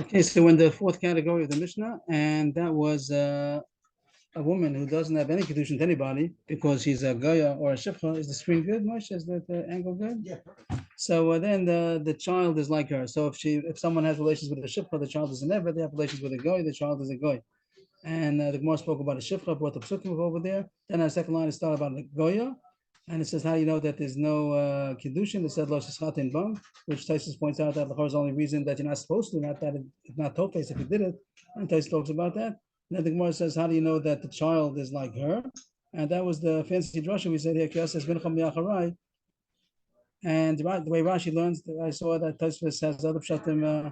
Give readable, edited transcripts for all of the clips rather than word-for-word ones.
Okay, so in the fourth category of the Mishnah, and that was a woman who doesn't have any Kiddushin to anybody because she's a Goya or a Shifcha. Is the screen good, Moshe? Is that the angle good? Yeah. So then the child is like her. So if someone has relations with a Shifcha, the child is a Never. They have relations with a Goy, the child is a Goy. And the Gemara spoke about a Shifcha, brought the Psukim over there. Then our second line is started about the Goya. And it says, how do you know that there's no Kiddushin? It said, Lo Sheschatin Bam, which Taisus points out that the only reason that you're not supposed to, not that it's not Tofes if you did it. And Taisus talks about that. And then the Gemara says, how do you know that the child is like her? And that was the fancy drasha we said here, Kiyas says, Bincham Yacharai. And the way Rashi learns, I saw that Taisus has other pshatim,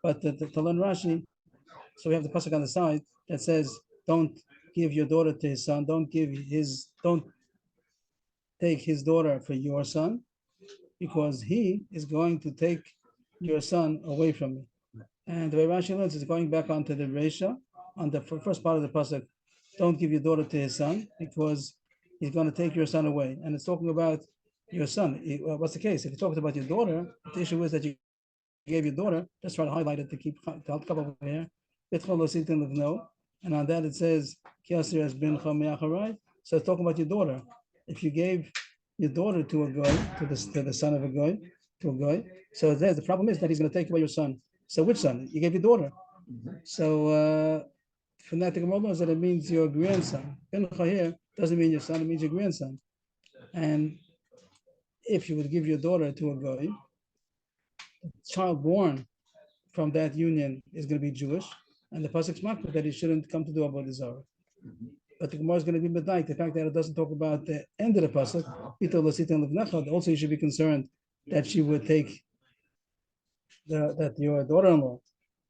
but to learn Rashi, so we have the pasuk on the side that says, don't give your daughter to his son, don't take his daughter for your son, because he is going to take your son away from you. And the way Rashi learns is going back onto the Resha, on the first part of the pasuk, don't give your daughter to his son, because he's going to take your son away. And it's talking about your son. What's the case? If you're talking about your daughter, the issue is that you gave your daughter, just try to highlight it to help cover over here. And on that it says, so it's talking about your daughter. If you gave your daughter to a guy, to the son of a guy, to a guy, so the problem is that he's going to take away your son. So which son? You gave your daughter. So from that, the Gemara knows that it means your grandson. Here doesn't mean your son; it means your grandson. And if you would give your daughter to a guy, the child born from that union is going to be Jewish, and the pasuk's makbid that he shouldn't come to do avodah zarah. But the Gemara is going to be medayik. The fact that it doesn't talk about the end of the pasuk, also you should be concerned that she would take that your daughter-in-law,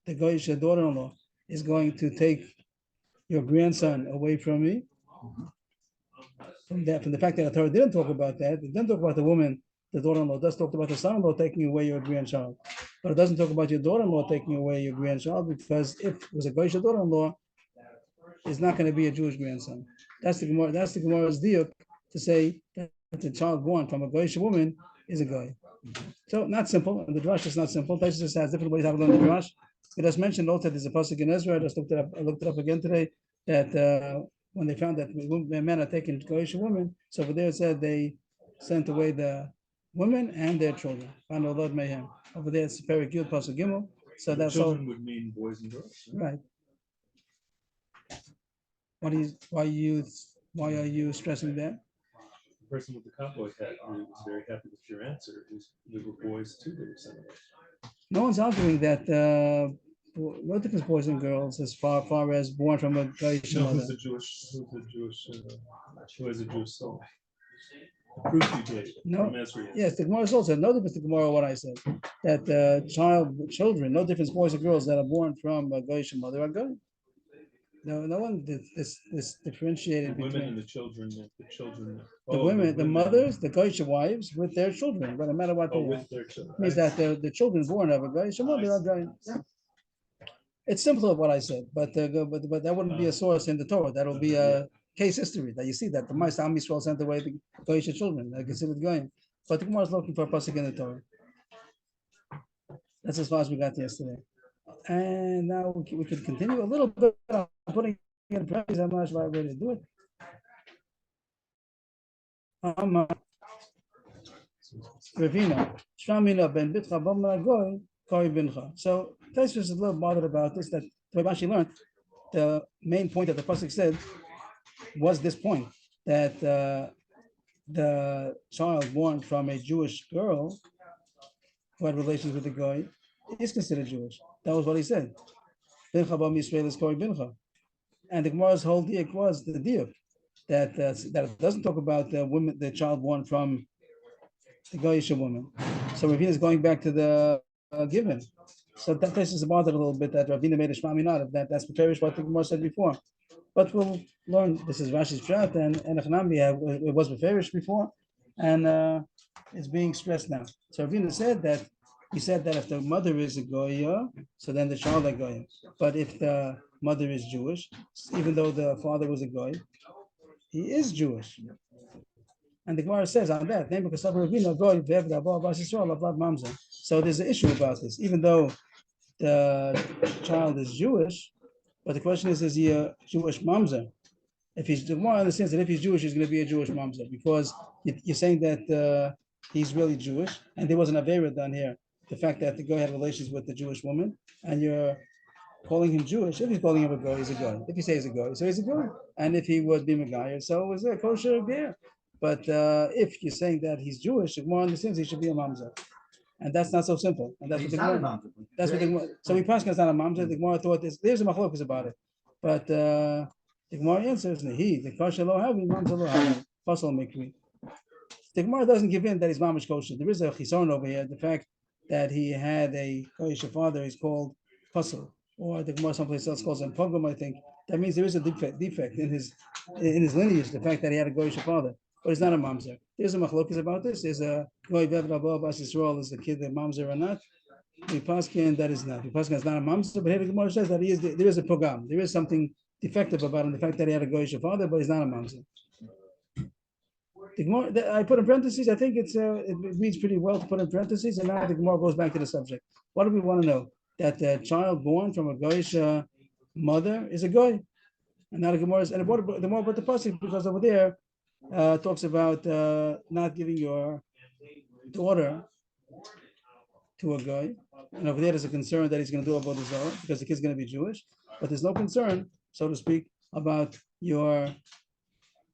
the goyish daughter-in-law, is going to take your grandson away from me. From the fact that the Torah didn't talk about that, it didn't talk about the woman, the daughter-in-law. It does talk about the son-in-law taking away your grandchild, but it doesn't talk about your daughter-in-law taking away your grandchild, because if it was a goyish daughter-in-law, is not going to be a Jewish grandson. That's the Gemara's diuk to say that the child born from a goyish woman is a goy. So not simple, and the drush is not simple. Taisus just has different ways how to learn the drush. We just mentioned also that there's a pasuk in Ezra. I just looked it up again today. That when they found that men are taking goyish women, so over there it said they sent away the women and their children. Found Lord Mayhem. Over there it's Perik Yud pasuk Gimel. So that's children all. Would mean boys and girls, right? Why are you stressing that? The person with the cowboy hat was very happy with your answer. There were boys too that were sent away. No one's arguing that no difference boys and girls as far as born from a Goyish mother. Who has a Jewish soul? The proof you gave. No. Yes, the Gemara is also no difference to Gemara what I said, that children, no difference boys and girls that are born from a Goyish mother are good. No one this differentiated between women and the children. The women, the mothers, the Goyish wives with their children, but no matter what they are. With their children. Means that the children born of a Goyish mother are going. It's simpler what I said, but that wouldn't be a source in the Torah. That will be a case history that you see that the Ma'aseh Am Yisrael sent away the Goyish children. They're considered going, but the Gemara is looking for a pasuk in the Torah. That's as far as we got yesterday. And now we can continue a little bit. I'm putting in practice. I'm not sure I'm ready to do it. Ravina, Shramina ben Bitcha Bamaragoy, Koi Bincha. So Taisus is a little bothered about this, that the way Rashi learned, the main point that the pasuk said was this point, that the child born from a Jewish girl who had relations with the guy is considered Jewish. That was what he said. Bincha Bam Yisrael is Koi Bincha. And the Gemara's whole diuk was the diuk that it doesn't talk about the child born from the Goyish woman. So Ravina is going back to the given. So that place is bothered a little bit that Ravina made a shmami out of that. That's Perish what the Gemara said before. But we'll learn. This is Rashi's pshat, and Echanami it was Perish before, and it's being stressed now. So Ravina said that he said that if the mother is a Goya, so then the child is a Goya. But if the mother is Jewish, even though the father was a Goy, he is Jewish. And the Gemara says on that, so there's an issue about this. Even though the child is Jewish, but the question is he a Jewish mamzer? If he's the more understands that if he's Jewish, he's going to be a Jewish mamzer because you're saying that he's really Jewish, and there was an avera done here. The fact that the guy had relations with the Jewish woman, and you're calling him Jewish. If he's calling him a guy, he's a guy. If you say he's a guy, so he's a guy. And if he would be Megayer, so it was a kosher beer. But if you're saying that he's Jewish, the Gemara understands he should be a mamzer. And that's not so simple. And that's what the Gemara. That's what the Gemara. So we pass is not a mamzer. The Gemara thought there's a machlokas about it. But the Gemara answers, the kosher lo havi, mamzer lo havi, fasal mikri. The Gemara doesn't give in that he's mamish kosher. There is a chisaron over here. The fact that he had a kosher father is called fasal, or the Gemara someplace else calls him pogrom. I think that means there is a defect in his lineage. The fact that he had a kosher father, but he's not a mamzer. There's a machlokas about this. There's a goy vev rabba bas Yisrael is the kid the mamzer or not. The paskin that is not. The paskin is not a mamzer, but here the Gemara says that he is. There is a pogam. There is something defective about him. The fact that he had a kosher father, but he's not a mamzer. The Gemara, I put in parentheses. I think it reads pretty well to put in parentheses, and now the Gemara goes back to the subject. What do we want to know? That the child born from a goyish mother is a goy, and not a Gemara. And the more about the pasuk because over there talks about not giving your daughter to a goy, and over there there's a concern that he's going to do about the Zohar because the kid's going to be Jewish, but there's no concern, so to speak, about your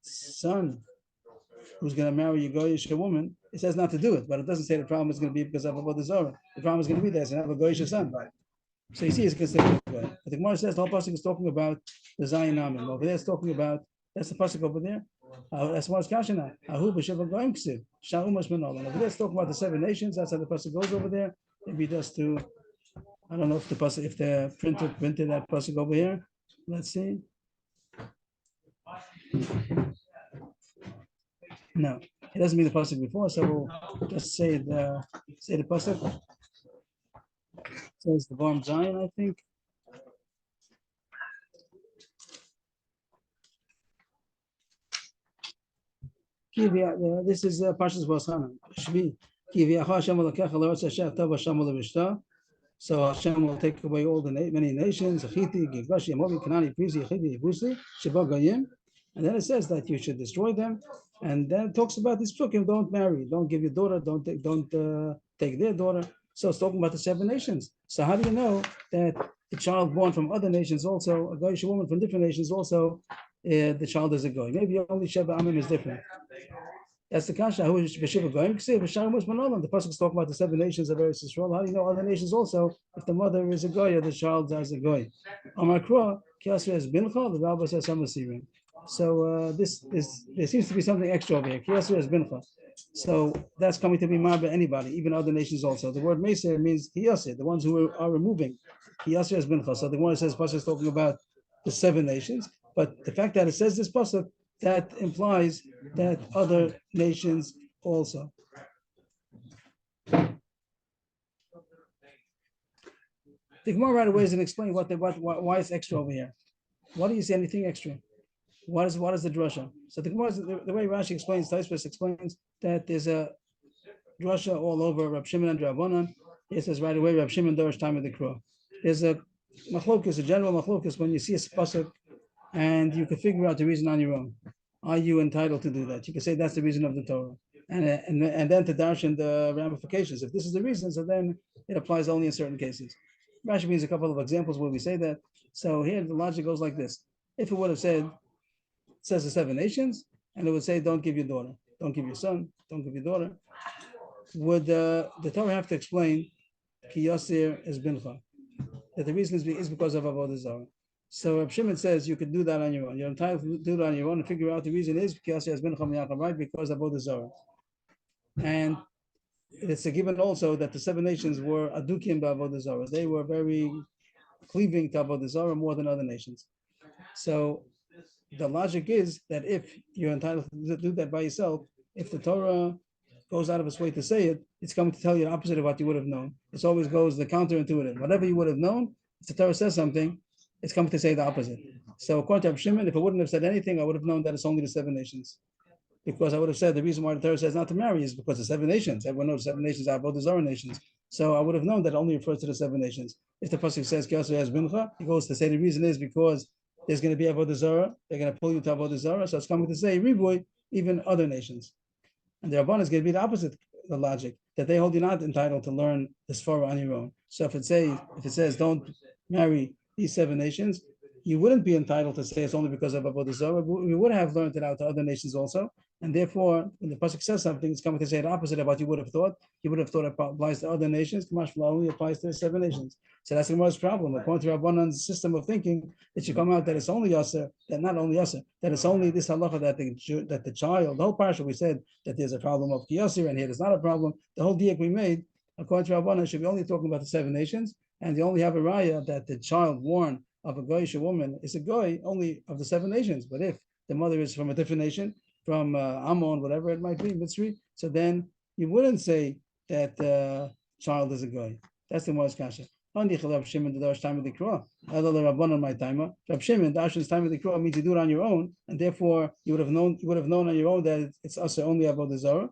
son who's going to marry a goyish woman. It says not to do it, but it doesn't say the problem is going to be because of avodah zarah. The problem is going to be there, so have a goyish son. So you see, it's considered a goy. But the Gemara says the whole pasuk is talking about the Zayin Amim. Over there, it's talking about that's the pasuk over there. That's what's kashana. Ahu b'sheva goyim ksiv. Shahu mashmanol. Over there, it's talking about the 7 nations. That's how the pasuk goes over there. Maybe just to, I don't know if the pasuk, if the printer printed that pasuk over here. Let's see. No, it doesn't mean the pasuk before, so we'll just say the pasuk. It says the Varm Zion, I think. This is Parshas Vosana. Shvi. So Hashem will take away all the many nations. And then it says that you should destroy them. And then it talks about this psukim, don't marry, don't give your daughter, don't take their daughter. So it's talking about the 7 nations. So how do you know that a child born from other nations also, a goyish woman from different nations also, the child is a goy? Maybe only Sheva Amim is different. That's the kasha. Who is B'Shiva Goyim? The pasuk is talking about the 7 nations of Eretz Yisrael. How do you know other nations also? If the mother is a goy or the child is a goy. Amar Kra, Kiasra is bincha. The Rabbi says Samasirim. So there seems to be something extra over here. Kiasra is bincha. So that's coming to be marba anybody, even other nations also. The word Meser means Kiyasir, the ones who are removing. Kiyasir is bincha. So the one says pasuk is talking about the 7 nations, but the fact that it says this pasuk, that implies that other nations also. The Gemara right away is going to explain why it's extra over here. Why do you see anything extra? What is the drasha? So the Gemara, the way Rashi explains, Taisvus explains that there's a drasha all over Rab Shimon and Rabbanan. It says right away Rab Shimon Dorish time of the crow. There's a machlokus, a general machlokus when you see a pasuk and you can figure out the reason on your own. Are you entitled to do that? You can say that's the reason of the Torah, and then to darshan the ramifications. If this is the reason, so then it applies only in certain cases. Rashi means a couple of examples where we say that. So here the logic goes like this: if it would have said, it says the 7 nations, and it would say, don't give your daughter, don't give your son, don't give your daughter, would the Torah have to explain ki yasir is bincha, that the reason is because of avodah zarah? So Reb Shimon says you could do that on your own. You're entitled to do that on your own and figure out the reason is because of avodah zarah. And it's a given also that the 7 nations were adukim b'avodah zarah. They were very cleaving to avodah zarah more than other nations. So the logic is that if you're entitled to do that by yourself, if the Torah goes out of its way to say it, it's coming to tell you the opposite of what you would have known. It always goes the counterintuitive. Whatever you would have known, if the Torah says something, it's coming to say the opposite. So according to Reb Shimon, if I wouldn't have said anything, I would have known that it's only the 7 nations. Because I would have said the reason why the Torah says not to marry is because the 7 nations. Everyone knows 7 nations are avodah zarah nations. So I would have known that it only refers to the 7 nations. If the pasuk says Kiyasu has bincha, he goes to say the reason is because there's going to be avodah zarah. They're going to pull you to avodah zarah. So it's coming to say riboy, even other nations. And the Rabban is going to be the opposite, the logic, that they hold you not entitled to learn the Sforah on your own. So if it says don't marry these 7 nations, you wouldn't be entitled to say it's only because of Avodah Zarah. We would have learned it out to other nations also. And therefore, when the pasuk says something, it's coming to say the opposite of what you would have thought. You would have thought it applies to other nations. Kamash only applies to the 7 nations. So that's the most problem. According to Rabbanan's system of thinking, it should come out that it's only Yasser, that not only Yasser, that it's only this halacha that the child, the whole parsha we said that there's a problem of Kiyasir, and here there's not a problem. The whole diak we made, according to Rabbanan, should be only talking about the 7 nations, and they only have a raya that the child born of a goyish woman is a goy only of the 7 nations. But if the mother is from a different nation, from Ammon, whatever it might be, Mitzri, so then you wouldn't say that child is a goy. That's the most kasha. Rab Shimon, the Darsh time of the Kra. Other Rabban on my timer. Rab Shimon, Darsh's time of the Kra means you do it on your own, and therefore you would have known on your own that it's also only about the Zarah,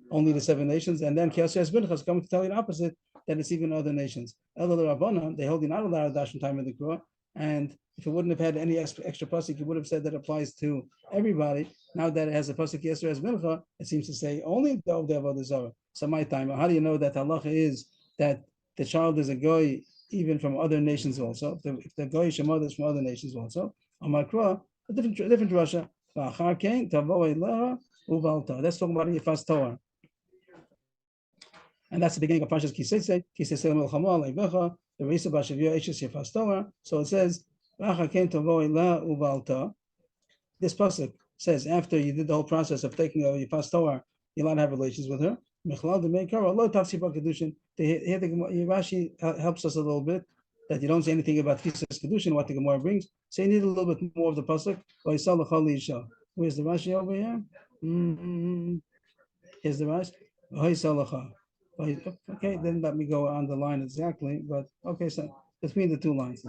only the 7 nations, and then Kiyasu Bincha is coming to tell you the opposite, that it's even other nations. Other Rabbanon, they hold you not allowed Darsh's time of the Kra, and if it wouldn't have had any extra pasuk, you would have said that applies to everybody. Now that it has a pasuk Yisrael as mincha, it seems to say only the avodah zarah. So my time, how do you know that halacha is that the child is a goy even from other nations also? If the goyish mother is from other nations also, Amakra, a different Russia. That's talking about Yifas Torah. And that's the beginning of Parshas Kisei. Kisei Melchama Leivecha, the Risa Bashavia Eishes Yifas Torah. So it says, this pasuk says after you did the whole process of taking a Yifas Torah, you're allowed to have relations with her. Here the Rashi helps us a little bit that you don't say anything about Tfisas Kiddushin, what the Gemara brings. So you need a little bit more of the pasuk. Where's the Rashi over here? Here's the Rashi. Okay, then let me go on the line exactly, but okay, so between the two lines.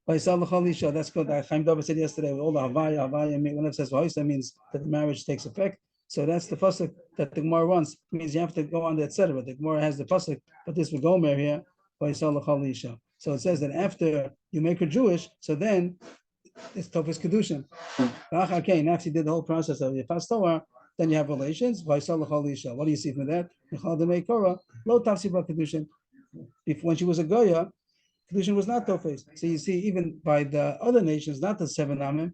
That's good. Chaim David said yesterday, with all the Havaya, when it says that means that the marriage takes effect. So that's the pasuk that the Gemara wants. It means you have to go on the etc. The Gemara has the pasuk, but this will go here. So it says that after you make her Jewish, so then it's Tofis Kiddushin. Okay, and after you did the whole process of Yifas Torah, then you have relations. What do you see from that? When she was a Goya, Kiddushin was not Tofes. So you see, even by the other nations, not the 7 Amim,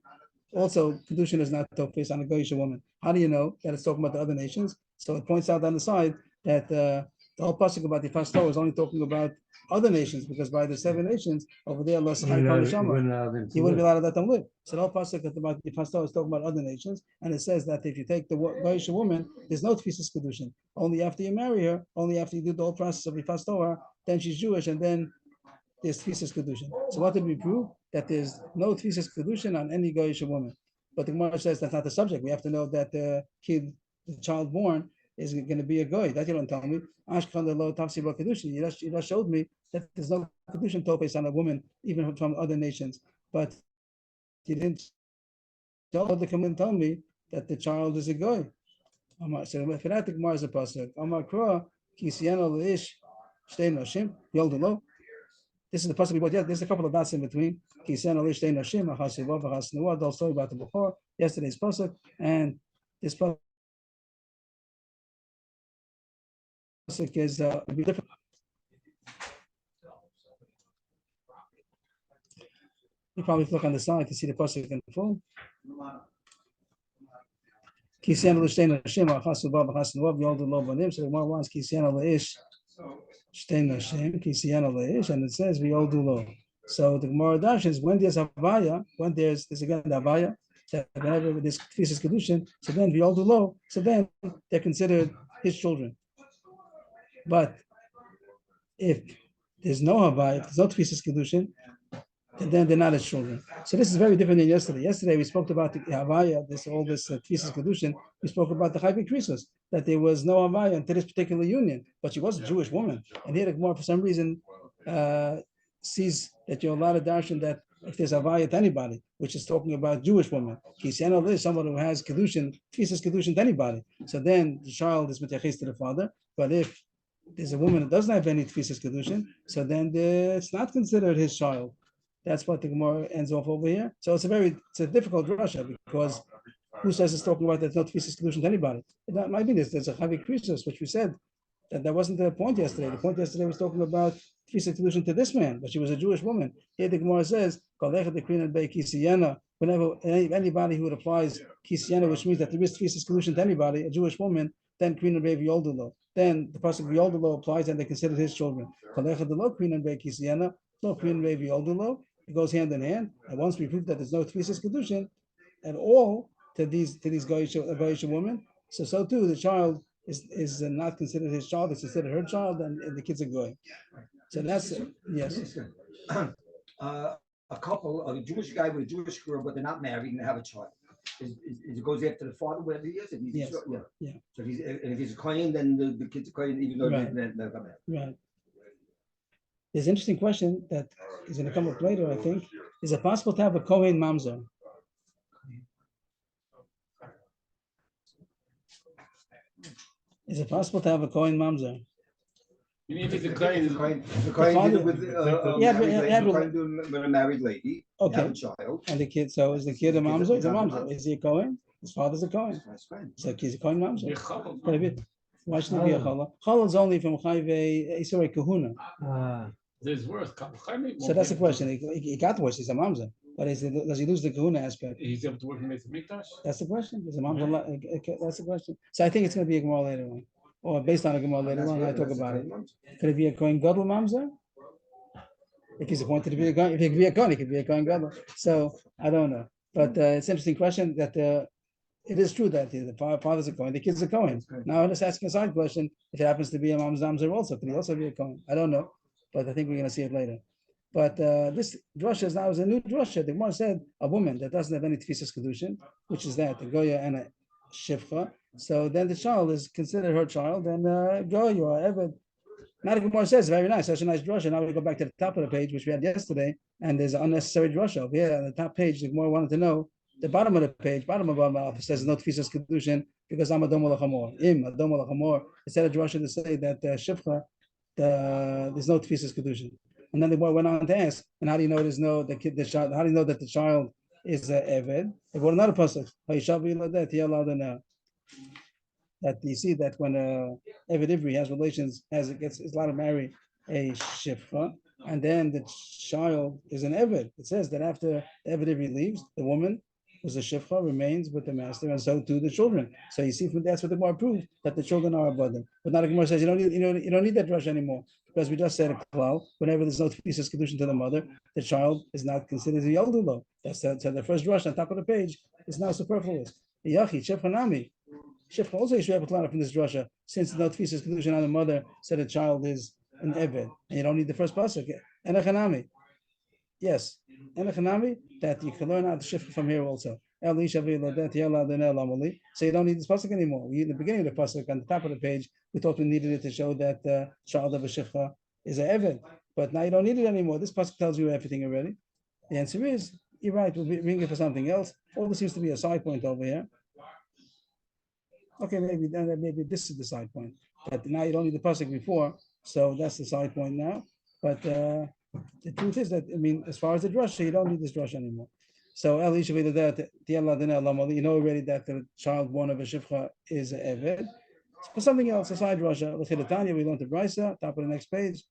also Kiddushin is not Tofes on a Goyish woman. How do you know that it's talking about the other nations? So it points out on the side that the whole pasuk about the Yifas Torah is only talking about other nations, because by the 7 nations over there, you wouldn't be allowed to let them live. So the whole pasuk about the Yifas Torah is talking about other nations, and it says that if you take the Goyish woman, there's no Tfisas Kiddushin. Only after you marry her, only after you do the whole process of Yifas Torah, then she's Jewish, and then there's Tfisas Kiddushin. So what did we prove? That there's no Tfisas Kiddushin on any Goyish woman. But the Gemara says that's not the subject. We have to know that the child born, is going to be a goy. That you don't tell me. Ashkan the low tafsi ba Kiddushin. You just showed me that there's no Kiddushin tofes on a woman, even from other nations. But you didn't tell me that the child is a goy. So for that, the Gemara is a pasuk. Amar Kra Kisiano Leish Shtei Noshim Yoldulo. This is the pasuk we bought. There's a couple of dots in between. Kisiano Leish Shtei Noshim Achasiva V'Chasnua. The whole story about the Bukhar. Yesterday's pasuk and this pasuk is different. You probably look on the side to see the pasuk in full. Kisiano Leish Shtei Noshim Achasiva V'Chasnua Yoldulo Banim. So the Gemara wants Kisiano Leish Shtei Noshim Kisiano Leish, and it says Yoldulo. So the Gemara Dash is when there's Havaya, when there's again the Havaya, that whenever this Tfisas Kiddushin, so then Yoldulo, so then they're considered his children. But if there's no Havaya, if there's no Tfisas Kiddushin, then they're not his children. So this is very different than yesterday. Yesterday we spoke about the Havaya, this Tfisas Kiddushin. We spoke about the Chayvik Krisos, that there was no Havaya into this particular union, but she was a Jewish woman. And here the Gemara, for some reason, sees that you're allowed to darshan that if there's Havaya to anybody, which is talking about Jewish women. Kisiano is someone who has Kiddushin, Tfisas Kiddushin to anybody. So then the child is Mitachis to the father. But if there's a woman that doesn't have any tfisas kedushin, so then it's not considered his child. That's what the Gemara ends off over here. So it's a difficult drasha because who says it's talking about there's no tfisas kedushin to anybody? That might be there's a chavi krisos, which we said that wasn't the point yesterday. The point yesterday was talking about tfisas kedushin to this man, but she was a Jewish woman. Here the Gemara says whenever anybody who applies kisiyana, which means that there is tfisas kedushin to anybody, a Jewish woman, then Queen and Baby Yoldulo. Then the pasuk Yoldulo applies and they consider his children. Queen and Baby Kisiyana, no Queen and Baby Yoldulo. It goes hand in hand. And once we prove that there's no tfisas kedushin at all to these goyish women, so too the child is not considered his child; it's considered her child, and the kids are going. So that's yes. A couple, a Jewish guy with a Jewish girl, but they're not married and they have a child. It goes after the father, wherever he is. If he's Yes. Yeah. So if he's a kohen, then the kids are kohen, even though Right. they're not married. Right. There's an interesting question that is going to come up later, I think. Is it possible to have a Kohen Mamzer? Is it possible to have a Kohen Mamzer? You mean if he's a The kohen? kohen did it with a married lady. They have Okay. a child. And the kid, so is the kid a Mamzer? He's a Mamzer. Is he a Kohen? His father's a Kohen. That's fine. So he's a Kohen Mamzer. You're chacham. Quite a bit. Why should it be a Chala? Chala is only from Chayve Isore Kahuna. There's worse. So that's the question. He got worse. He's a Mamzer. But does he lose the Kahuna aspect? He's able to work in Mesa Mikdash? That's the question. Is a Mamzer? That's the question. So I think it's going to be a Gemara later on. Or based on a Gemara later on, I talk about it. Could it be a Kohen Gadol Mamzer? If he's appointed to be a Kohen, if he could be a Kohen, he could be a Kohen Gadol. So I don't know. But it's an interesting question that it is true that the father's a Kohen, the kid's a Kohen. Now let's ask a side question. If it happens to be a Mamzer also, could he also be a Kohen? I don't know. But I think we're going to see it later. But this drasha is now a new drasha. The Gemara said a woman that doesn't have any tfisas kedushin, which is that a goya and a shivcha. So then the child is considered her child, and goya or eved. Now the Gemara says very nice, such a nice drasha. Now we go back to the top of the page, which we had yesterday, and there's an unnecessary drasha over here on the top page. The Gemara wanted to know the bottom of the page, bottom of the says no tfisas kedushin because I'm adom olachamor. Im adom olachamor. Instead of drasha to say that shivcha, there's no tfisas kedushin. And then the boy went on to ask, and how do you know there's no the child? How do you know that the child is eved? They go another pasuk. That you see that when eved ivri has relations, is allowed to marry a shifra, and then the child is an eved. It says that after the eved ivri leaves, the woman who's a shifra remains with the master, and so do the children. So you see, that's what the Gemara proved, that the children are above them. But now the Gemara says you don't need that drush anymore, because we just said a klal. Whenever there's no tfisas kedushin to the mother, the child is not considered a yoldulo. That's so the first drush on top of the page is now superfluous. Yachi shefhanami. Shefcha also you should have a klal from this drasha, since no tfisas kedushin on the mother, said the child is an eved, and you don't need the first pasuk. Enechanami. Yes, enechanami, that you can learn out the shifra from here also. So you don't need this pasuk anymore. In the beginning of the pasuk, on the top of the page, we thought we needed it to show that the child of a shifra is an eved, but now you don't need it anymore. This pasuk tells you everything already. The answer is, you're right, we'll bring it for something else. All this seems to be a side point over here. Okay, maybe this is the side point. But now you don't need the pasuk before, so that's the side point now. But the truth is that, I mean, as far as the drasha, you don't need this drasha anymore. So you know already that the child born of a shifcha is an eved. For something else, a side drasha, we learned the brisa, top of the next page.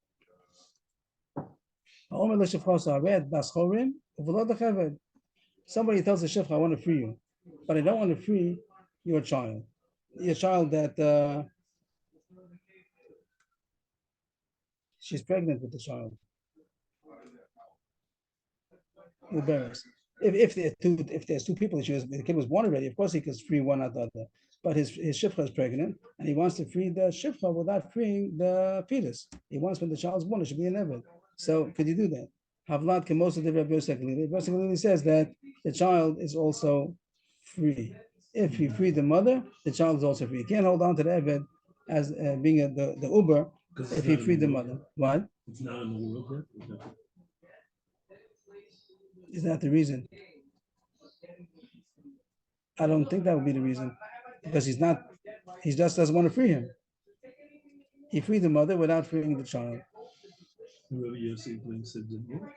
Somebody tells the shifcha, I want to free you, but I don't want to free your child. Your child that she's pregnant with the child. If there's two people, the kid was born already, of course he could free one out the other. But his shifcha is pregnant, and he wants to free the shifcha without freeing the fetus. He wants, when the child's born, it should be an eved. So could you do that? Havlat kemosa de Rabbi Yosef Galili says that the child is also free. If you free the mother, the child is also free. You can't hold on to the eved as being the uber if you free the mother. What? It's not in the world yet. Is that the reason? I don't think that would be the reason, because he just doesn't want to free him. He freed the mother without freeing the child. Rabbi Yossi said didn't work.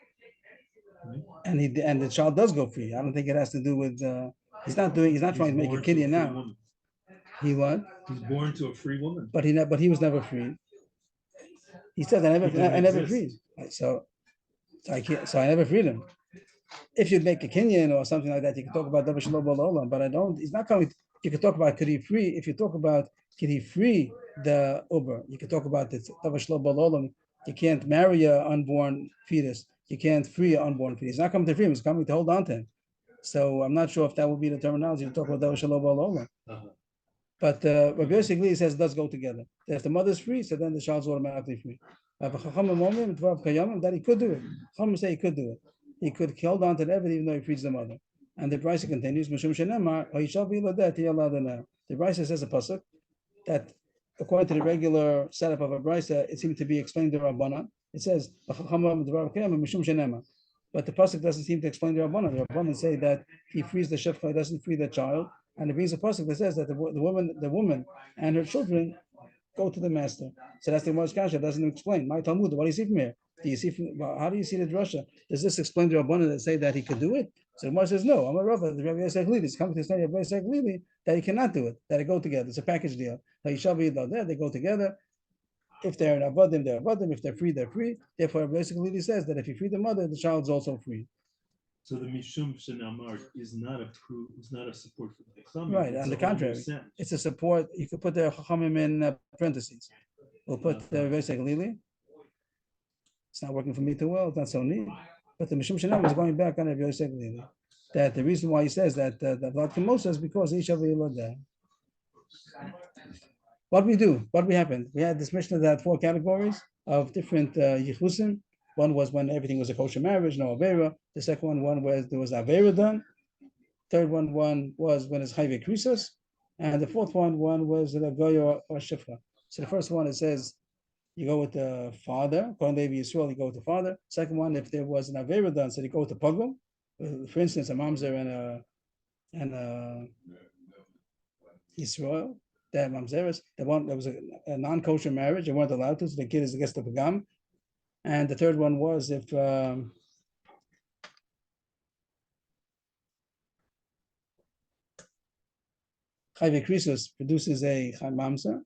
Right? And the child does go free. I don't think it has to do with he's not trying to make a born kiddy free now. woman. He what? He's born to a free woman. But he was never freed. He said I never freed. So I never freed him. If you'd make a Kenyan or something like that, you can talk about Davar Shelo B'Olam, but I don't. He's not coming. You can talk about could he free. If you talk about could he free the Uber, you can talk about the Davar Shelo B'Olam. You can't marry an unborn fetus. You can't free an unborn fetus. He's not coming to free him. He's coming to hold on to him. So I'm not sure if that would be the terminology to talk about Davar Shelo B'Olam. But basically, he says let's go together. If the mother's free, so then the child's automatically free. That he could do it. Chachamim say he could do it. He could hold on to the even though he frees the mother. And the Brisa continues, Mishum Shenemar, or he shall be ladet, he allowed now. The Brisa says a pasuk that according to the regular setup of a Brisa, it seems to be explained the Rabbanan. It says, Mishum Shenemar. But the pasuk doesn't seem to explain the Rabbanan. The Rabbanan say that he frees the shefcha, he doesn't free the child. And it brings a pasuk that says that the woman and her children go to the master. So that's the Gemara's kasha. Doesn't explain. My Talmud. What do you see from here? Do you see from? How do you see the drasha? Does this explain the Rabbanan that say that he could do it? So the Gemara says no. I'm a Rabbi. The Rabbi Yosef Lili is coming to say Rabbi Yosef Lili that he cannot do it. That they go together. It's a package deal. That shall be there. They go together. If they're in avodim, they're avodim. If they're free, they're free. Therefore, Rabbi Yosef Lili says that if you free the mother, the child's also free. So the Mishum Shenamar is not a support for the Chachamim. Right, on the contrary, it's a support. You could put the Chachamim in parentheses. We'll put the Rabbi Yosef Lili. It's not working for me too well. It's not so neat. But the Mishum Shenamar is going back on Rabbi Yosef Lili. That the reason why he says that Vlad Kimosa is because he shall be there. What we do? What we happened? We had this Mishnah that had 4 categories of different yichusim. One was when everything was a kosher marriage, no avera. The second one was there was avera done. Third one was when it's chayve krisos, and the fourth one was the goyo or shifra. So the first one it says you go with the father. According to Levi Yisrael, you go with the father. Second one, if there was an avera done, so you go with the pogrom. For instance, a mamzer and a Yisrael. That mamzeres, the one that was a non-kosher marriage, they weren't allowed to, so the kid is against the pagam. And the third one was if Chayve Krisos produces a mamzer.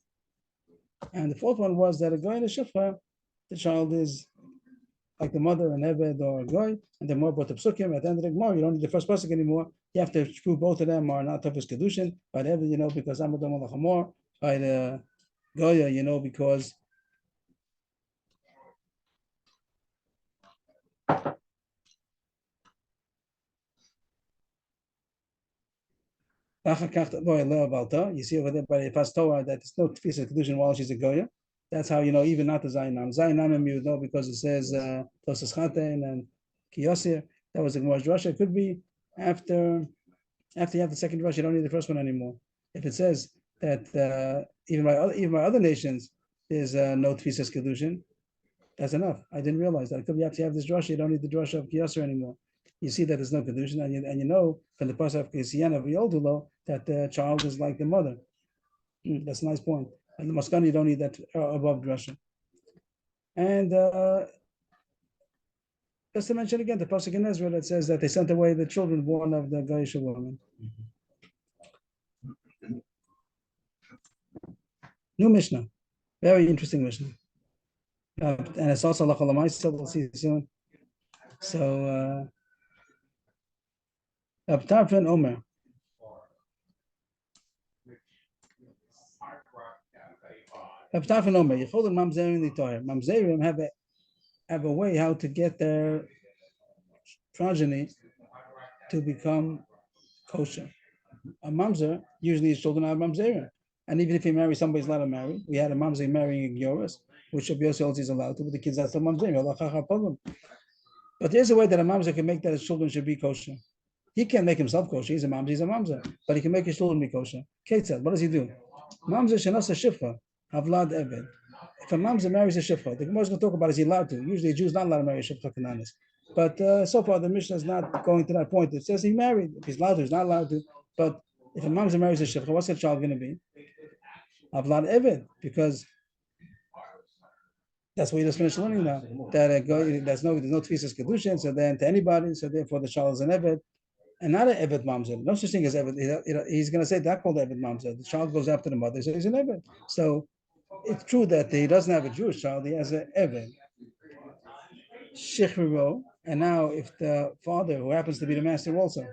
And the fourth one was that a guy in a shifra, the child is like the mother, an Eved or a guy, and the more brought up psukim. At the end of the Gemara, you don't need the first pasuk anymore. You have to prove both of them are not toughest Kiddushin. By the Eved, because Amadam al Chamor. By the Goya, because you see over there by the Pastora that there's no piece of Kiddushin while she's a Goya. That's how even not the Zainam. Zainam you know because it says Tosas Chaten and Kiyosir. That was the Gemara's Russia. It could be after you have the second Russia, you don't need the first one anymore. If it says that even by other nations there's no Tfisas Kiddushin, that's enough. I didn't realize that. It could be after you have this Russia, you don't need the Russia of Kiyosir anymore. You see that there's no Kiddushin, and you know from the pasuk of Kisiyan of Yoldulo that the child is like the mother. That's a nice point. And the Maskani, you don't need that above Drasha. And just to mention again, the pasuk in Ezra that says that they sent away the children born of the Goyish woman. New Mishnah, very interesting Mishnah, and it's also Lachalamaisa. So we'll see soon. So, Abtarfin Omer. Abtarfin Omer. Yichol Mamzerim Litoyer. Mamzerim have a way how to get their progeny to become kosher. A mamzer usually his children are mamzerim, and even if he marries somebody he's allowed to marry. We had a mamzer marrying a Gyoras, which Rabbi Yossi is allowed to, but the kids are still mamzerim. But there's a way that a mamzer can make that his children should be kosher. He can't make himself kosher. He's a mamzer, but he can make his children be kosher. Ketzad, what does he do? Mamzer shenas shifcha havlad eved. If a mamzer marries a shifcha, the Gemara is going to talk about is he allowed to? Usually a Jew is not allowed to marry a shifcha kananis. But so far the Mishnah is not going to that point. It says he married. If he's allowed to, he's not allowed to. But if a mamzer marries a shifcha, what's the child going to be? Avlad eved, because That's what you just finished learning now. That there's no tefisas kedushin. So then to anybody, so therefore the child is an eved, and not an eved mamzer. No such thing as eved. He's going to say that called eved mamzer. The child goes after the mother, so he's an eved. So it's true that he doesn't have a Jewish child; he has an eved. Shichiro, and now if the father, who happens to be the master also,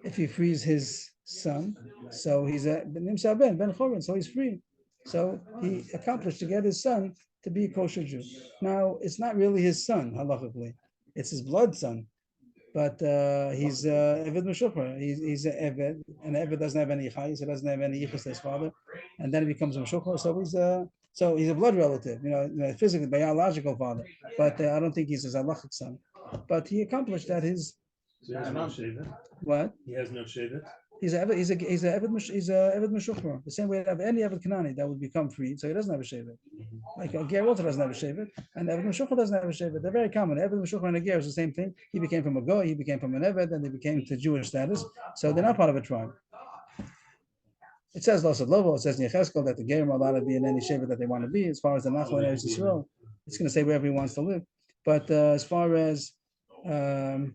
if he frees his son, so he's a ben chorin, so he's free. So he accomplished to get his son to be a kosher Jew. Now it's not really his son halachically; it's his blood son. But he's Eved Meshukra. He's an Eved, and Eved doesn't have any chayis, he doesn't have any yichus to his father, and then he becomes a Meshukra. So he's a blood relative, physically biological father. But I don't think he's his halachic son. But he accomplished that. So he has no shevet. What? He has no shevet. He's a Eved Meshukra. The same way of any Eved Kanani that would become freed, so he doesn't have a shevet. Like a ger also doesn't have a shevet, and Eved Meshukra doesn't have a shevet. They're very common. Eved Meshukra and a ger is the same thing. He became from a goy, he became from an Eved, and they became to Jewish status. So they're not part of a tribe. It says Los Lovo, it says in Yecheskel that the gerim are allowed to be in any shevet that they want to be. As far as the Nachal and Eretz Yisrael, it's going to say wherever he wants to live. But as far as the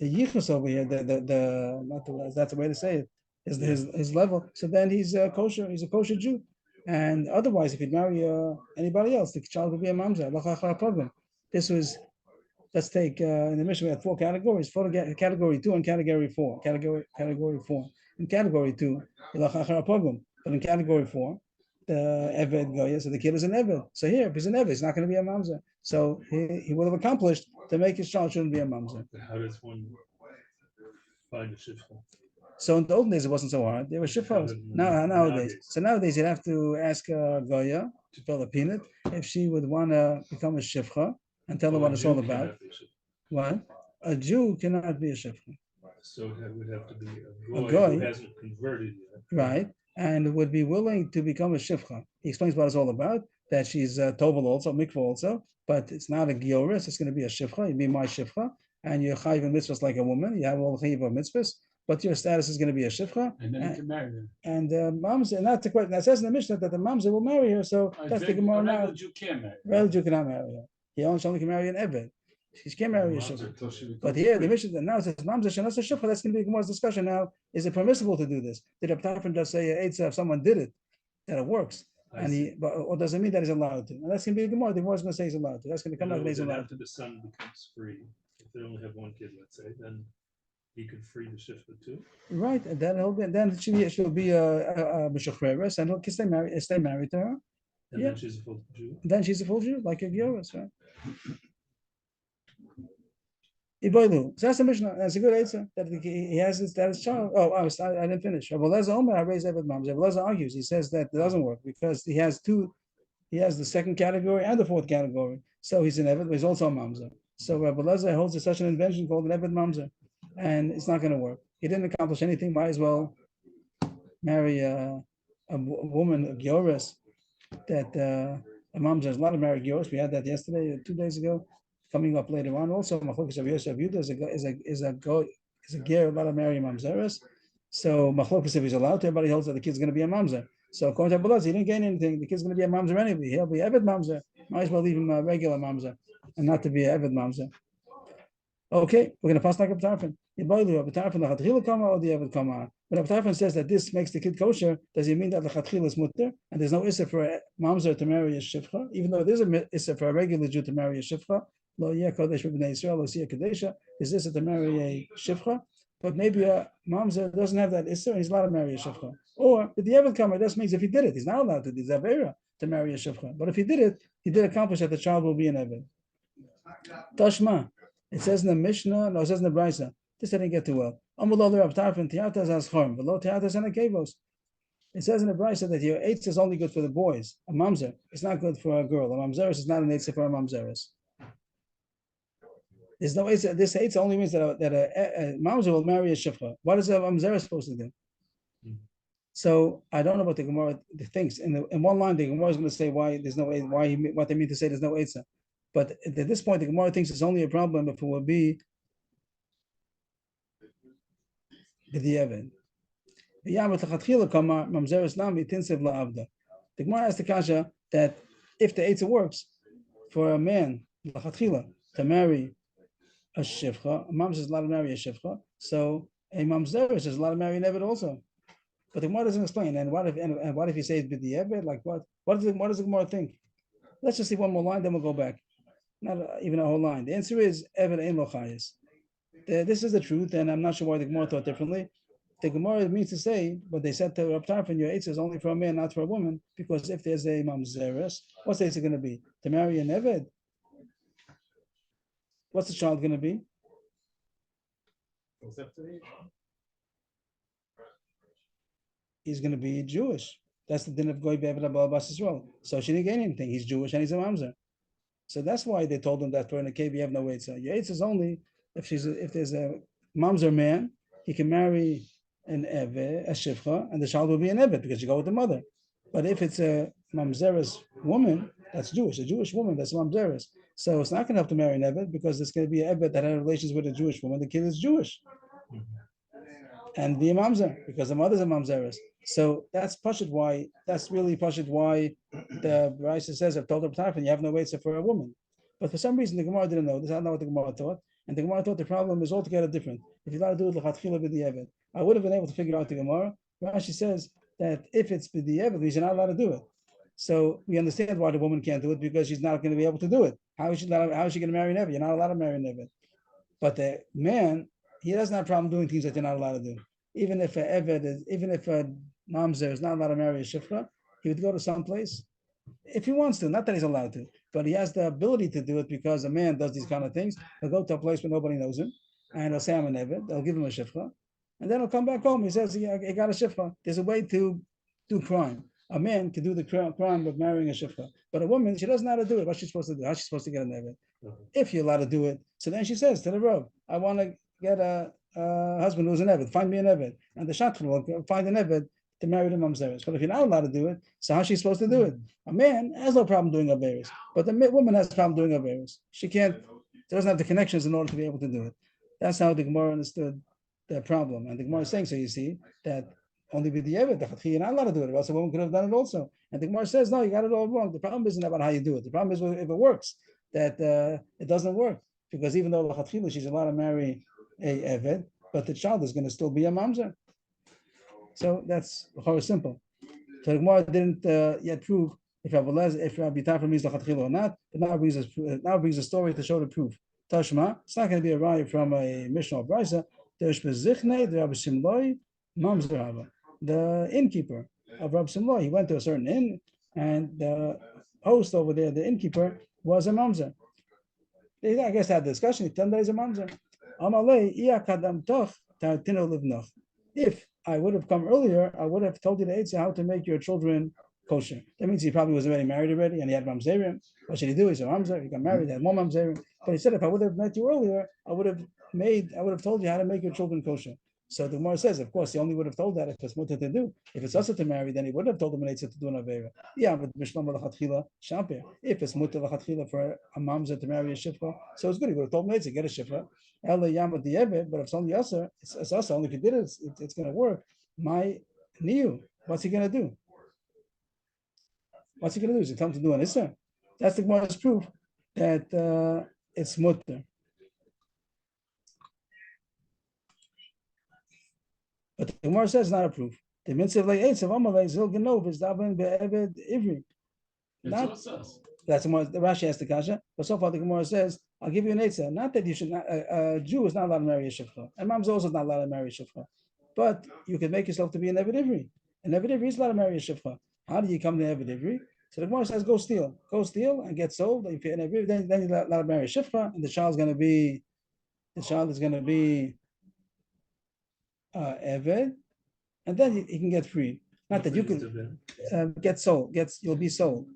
yichus over here, that's the way to say it, is his level. So then he's kosher. He's a kosher Jew. And otherwise, if he'd marry anybody else, the child would be a mamzer. This was, let's take in the Mishnah we had 4 categories: category 2 and category 4. Category 4. In category 2, but in category 4, the Eved Goya, so the kid is an Eved. So here, if he's an Eved, he's not going to be a mamzer. So he would have accomplished to make his child shouldn't be a mamzer. How does one find a shifcha? So in the olden days, it wasn't so hard. There were shifchos. Nowadays, you'd have to ask Goya to fill a peanut if she would want to become a shifcha and tell her what it's all about. What? A Jew cannot be a shifcha. So it would have to be A a goy who hasn't converted yet. Right, and would be willing to become a shifcha. He explains what it's all about, that she's tovel also, mikvah also, but it's not a gioris, it's going to be a shifcha. You be my shifcha, and you're chayiv in mitzvahs like a woman, you have all the chayiv of mitzvahs, but your status is going to be a shifcha. And then you can marry her. And mamzer, and that's the question. That says in the Mishnah that the mamzer will marry her, so that's the Gemara now. Regular Jew can't marry her. Regular Jew cannot marry her. He only can marry an Eved. She can't marry a shifcha. But here, the Mishnah now says mamzer shenas a shifcha. That's going to be Gemara's discussion now. Is it permissible to do this? Did a Ptafin just say if someone did it, that it works? Or does it mean that he's allowed to? And that's going to be Gemara. The Gemara is going to say he's allowed to. That's going to come out that he's allowed after to. the son becomes free, if they only have one kid, let's say, then he could free the shifcha too. Right, and then she'll be a Meshachreres, and he'll stay married to her. And then she's a full Jew. Then she's a full Jew, like a Gioris, right? So that's the Mishnah. That's a good answer. That he has his child. I didn't finish. Avrohom Omer, I raised Eved Mamzer. Avrohom argues. He says that it doesn't work because he has two. He has the second category and the fourth category. So he's an Eved, but he's also a Mamzer. So Avrohom holds to such an invention called an Eved Mamzer, and it's not going to work. He didn't accomplish anything. Might as well marry a woman, a Gioris, that a Mamzer. There's a lot of married Gioris. We had that yesterday, 2 days ago. Coming up later on, also Machlokes Rav Yosef Yudah is a ger allowed to marry a mamzeres. So Machlokes if he's allowed to, everybody holds that the kid's going to be a mamzer. So according to Abulaz, he didn't gain anything. The kid's going to be a mamzer anyway. He'll be Eved mamzer. Might as well leave him a regular mamzer and not to be a Eved mamzer. Okay, we're going to pass like a B'tarfin. Yiboilu a B'tarfin the Chatchila Kama or the Eved Kama. When a B'tarfin says that this makes the kid kosher, does he mean that the Chatchila is mutter and there's no issa for a mamzer to marry a shifcha, even though there's a issa for a regular Jew to marry a shifcha? Lo yeh kodesh b'bnei Yisrael, lo siyah kadesha. Is this to marry a shifcha? But maybe a mamzer doesn't have that issa, and he's allowed to marry a shifcha. Or if the Eved Kama, this means if he did it, he's not allowed to. There's avera to marry a shifcha. But if he did it, he did accomplish that the child will be an Eved. Tashma. It says in the Mishnah, no, it says in the Brisa. This I didn't get too well. It says in the Brisa that your eitz is only good for the boys. A mamzer is not good for a girl. A mamzeres is not an eitz for a mamzeres. There's no eitz. This eitz only means that a mamzer will marry a shifcha. What is a mamzeres supposed to do? So I don't know what the Gemara thinks. In one line, the Gemara is going to say why there's no what they mean to say there's no eitz. But at this point, the Gemara thinks it's only a problem if it will be the Eved. The Gemara asked the kasha that if the Eitzah works for a man to marry a shivcha, a mamzer is allowed to marry a shivcha, so a mamzeres is allowed to marry an eved also. But the Gemara doesn't explain. And what if you say it's b'di'eved? Like what? What does the Gemara think? Let's just see one more line, then we'll go back. Not even a whole line. The answer is eved ein lo chayis. This is the truth, and I'm not sure why the Gemara thought differently. The Gemara means to say, but they said to Rab Tarfon, your Eitzah is only for a man, not for a woman, because if there's a mamzeres, what's the Eitzah going to be? To marry an eved? What's the child going to be? Except for the- He's going to be Jewish. That's the din of Goy Be'eved Abba Bas Yisrael. So she didn't gain anything. He's Jewish and he's a mamzer. So that's why they told him that for in a cave you have no Eitzah. Your Eitzah is only if there's a mamzer man, he can marry an eved, a shivcha, and the child will be an eved because you go with the mother. But if it's a mamzeres woman, that's Jewish, a Jewish woman, that's mamzeres. So it's not going to have to marry an eved because it's going to be an eved that had relations with a Jewish woman. The kid is Jewish. And be a mamzer because the mother's a mamzeres. So that's pashut why. That's really pashut why the Raisa says, "I've told her time, and you have no Eitzah for a woman." But for some reason, the Gemara didn't know this. I don't know what the Gemara thought, and the Gemara thought the problem is altogether different. If you got to do it l'chatchila b'di'eved, I would have been able to figure out the Gemara. Rashi says that if it's b'di'eved, you're not allowed to do it. So we understand why the woman can't do it because she's not going to be able to do it. How is she going to marry an eved? You're not allowed to marry an eved. But the man, he doesn't have a problem doing things that you're not allowed to do. Even if a mamzer is not allowed to marry a shifra, he would go to some place if he wants to. Not that he's allowed to, but he has the ability to do it because a man does these kind of things. He'll go to a place where nobody knows him, and he'll say I'm an eved. They'll give him a shifra, and then he'll come back home. He says he got a shifra. There's a way to do crime. A man can do the crime of marrying a shifra, but a woman, she doesn't know how to do it. What's she supposed to do? How's she supposed to get an eved? If you're allowed to do it, so then she says to the Rav, I want to get a husband who's an eved. Find me an eved, and the shadchan will find an eved to marry the mamzeres. But if you're not allowed to do it, so how's she supposed to do it? A man has no problem doing averis, but the woman has a problem doing averis. She doesn't have the connections in order to be able to do it. That's how the Gemara understood the problem. And the Gemara is saying, so you see, that only with the eved, you're not allowed to do it, or else a woman could have done it also. And the Gemara says, no, you got it all wrong. The problem isn't about how you do it. The problem is if it works, that it doesn't work. Because even though l'chatchila she's allowed to marry a eved, but the child is going to still be a mamzer. So that's very simple. So the Gemara didn't yet prove if Rabbi Tarfon means l'chatchila or not, but now brings a story to show the proof. Tashma, it's not going to be a raya from a Mishnah or Brisa. There's bezichne the Rabbi Simloi mamzer hava. The innkeeper of Rabbi Simloi, he went to a certain inn, and the host over there, the innkeeper, was a mamzer. They, I guess, had a discussion. 10 days a mamzer. If I would have come earlier, I would have told you the Eitzah how to make your children kosher. That means he probably was already married already, and he had mamzerim. What should he do? He's a mamzer. He got married, he had more mamzerim. But he said, if I would have met you earlier, I would have told you how to make your children kosher. So the Gemara says, of course, he only would have told that if it's mutter to do. If it's also to marry, then he would have told him an Eitzah to do an avera. Yeah, but Mishlama l'chatchila shampir. If it's mutter l'chatchila for a mamzer to marry a shifra, so it's good. He would have told him Eitzah, get a shifra. Ela yamad di'eved, but if it's only usher, it's usher. Only if he did it, it's going to work. My niu, what's he going to do? What's he going to do? Is he tell him to do an issa? That's the Gemara's proof that it's mutter. But the Gemara says not a proof. The mitzvah like Eitzav Amalei Zil Genov is daven be'eved ivri. Not that's the Rashi has the kasha. But so far the Gemara says, I'll give you an Eitzah. Not that you should not. A Jew is not allowed to marry a shifcha, and Mam's also not allowed to marry a shifcha. But you can make yourself to be an eved ivri. An eved ivri is allowed to marry a shifcha. How do you come to eved ivri? So the Gemara says, go steal and get sold. If you're an eved, then you're allowed to marry a shifcha, and the child is going to be eved, and then he can get free. Not that you can get sold. You'll be sold.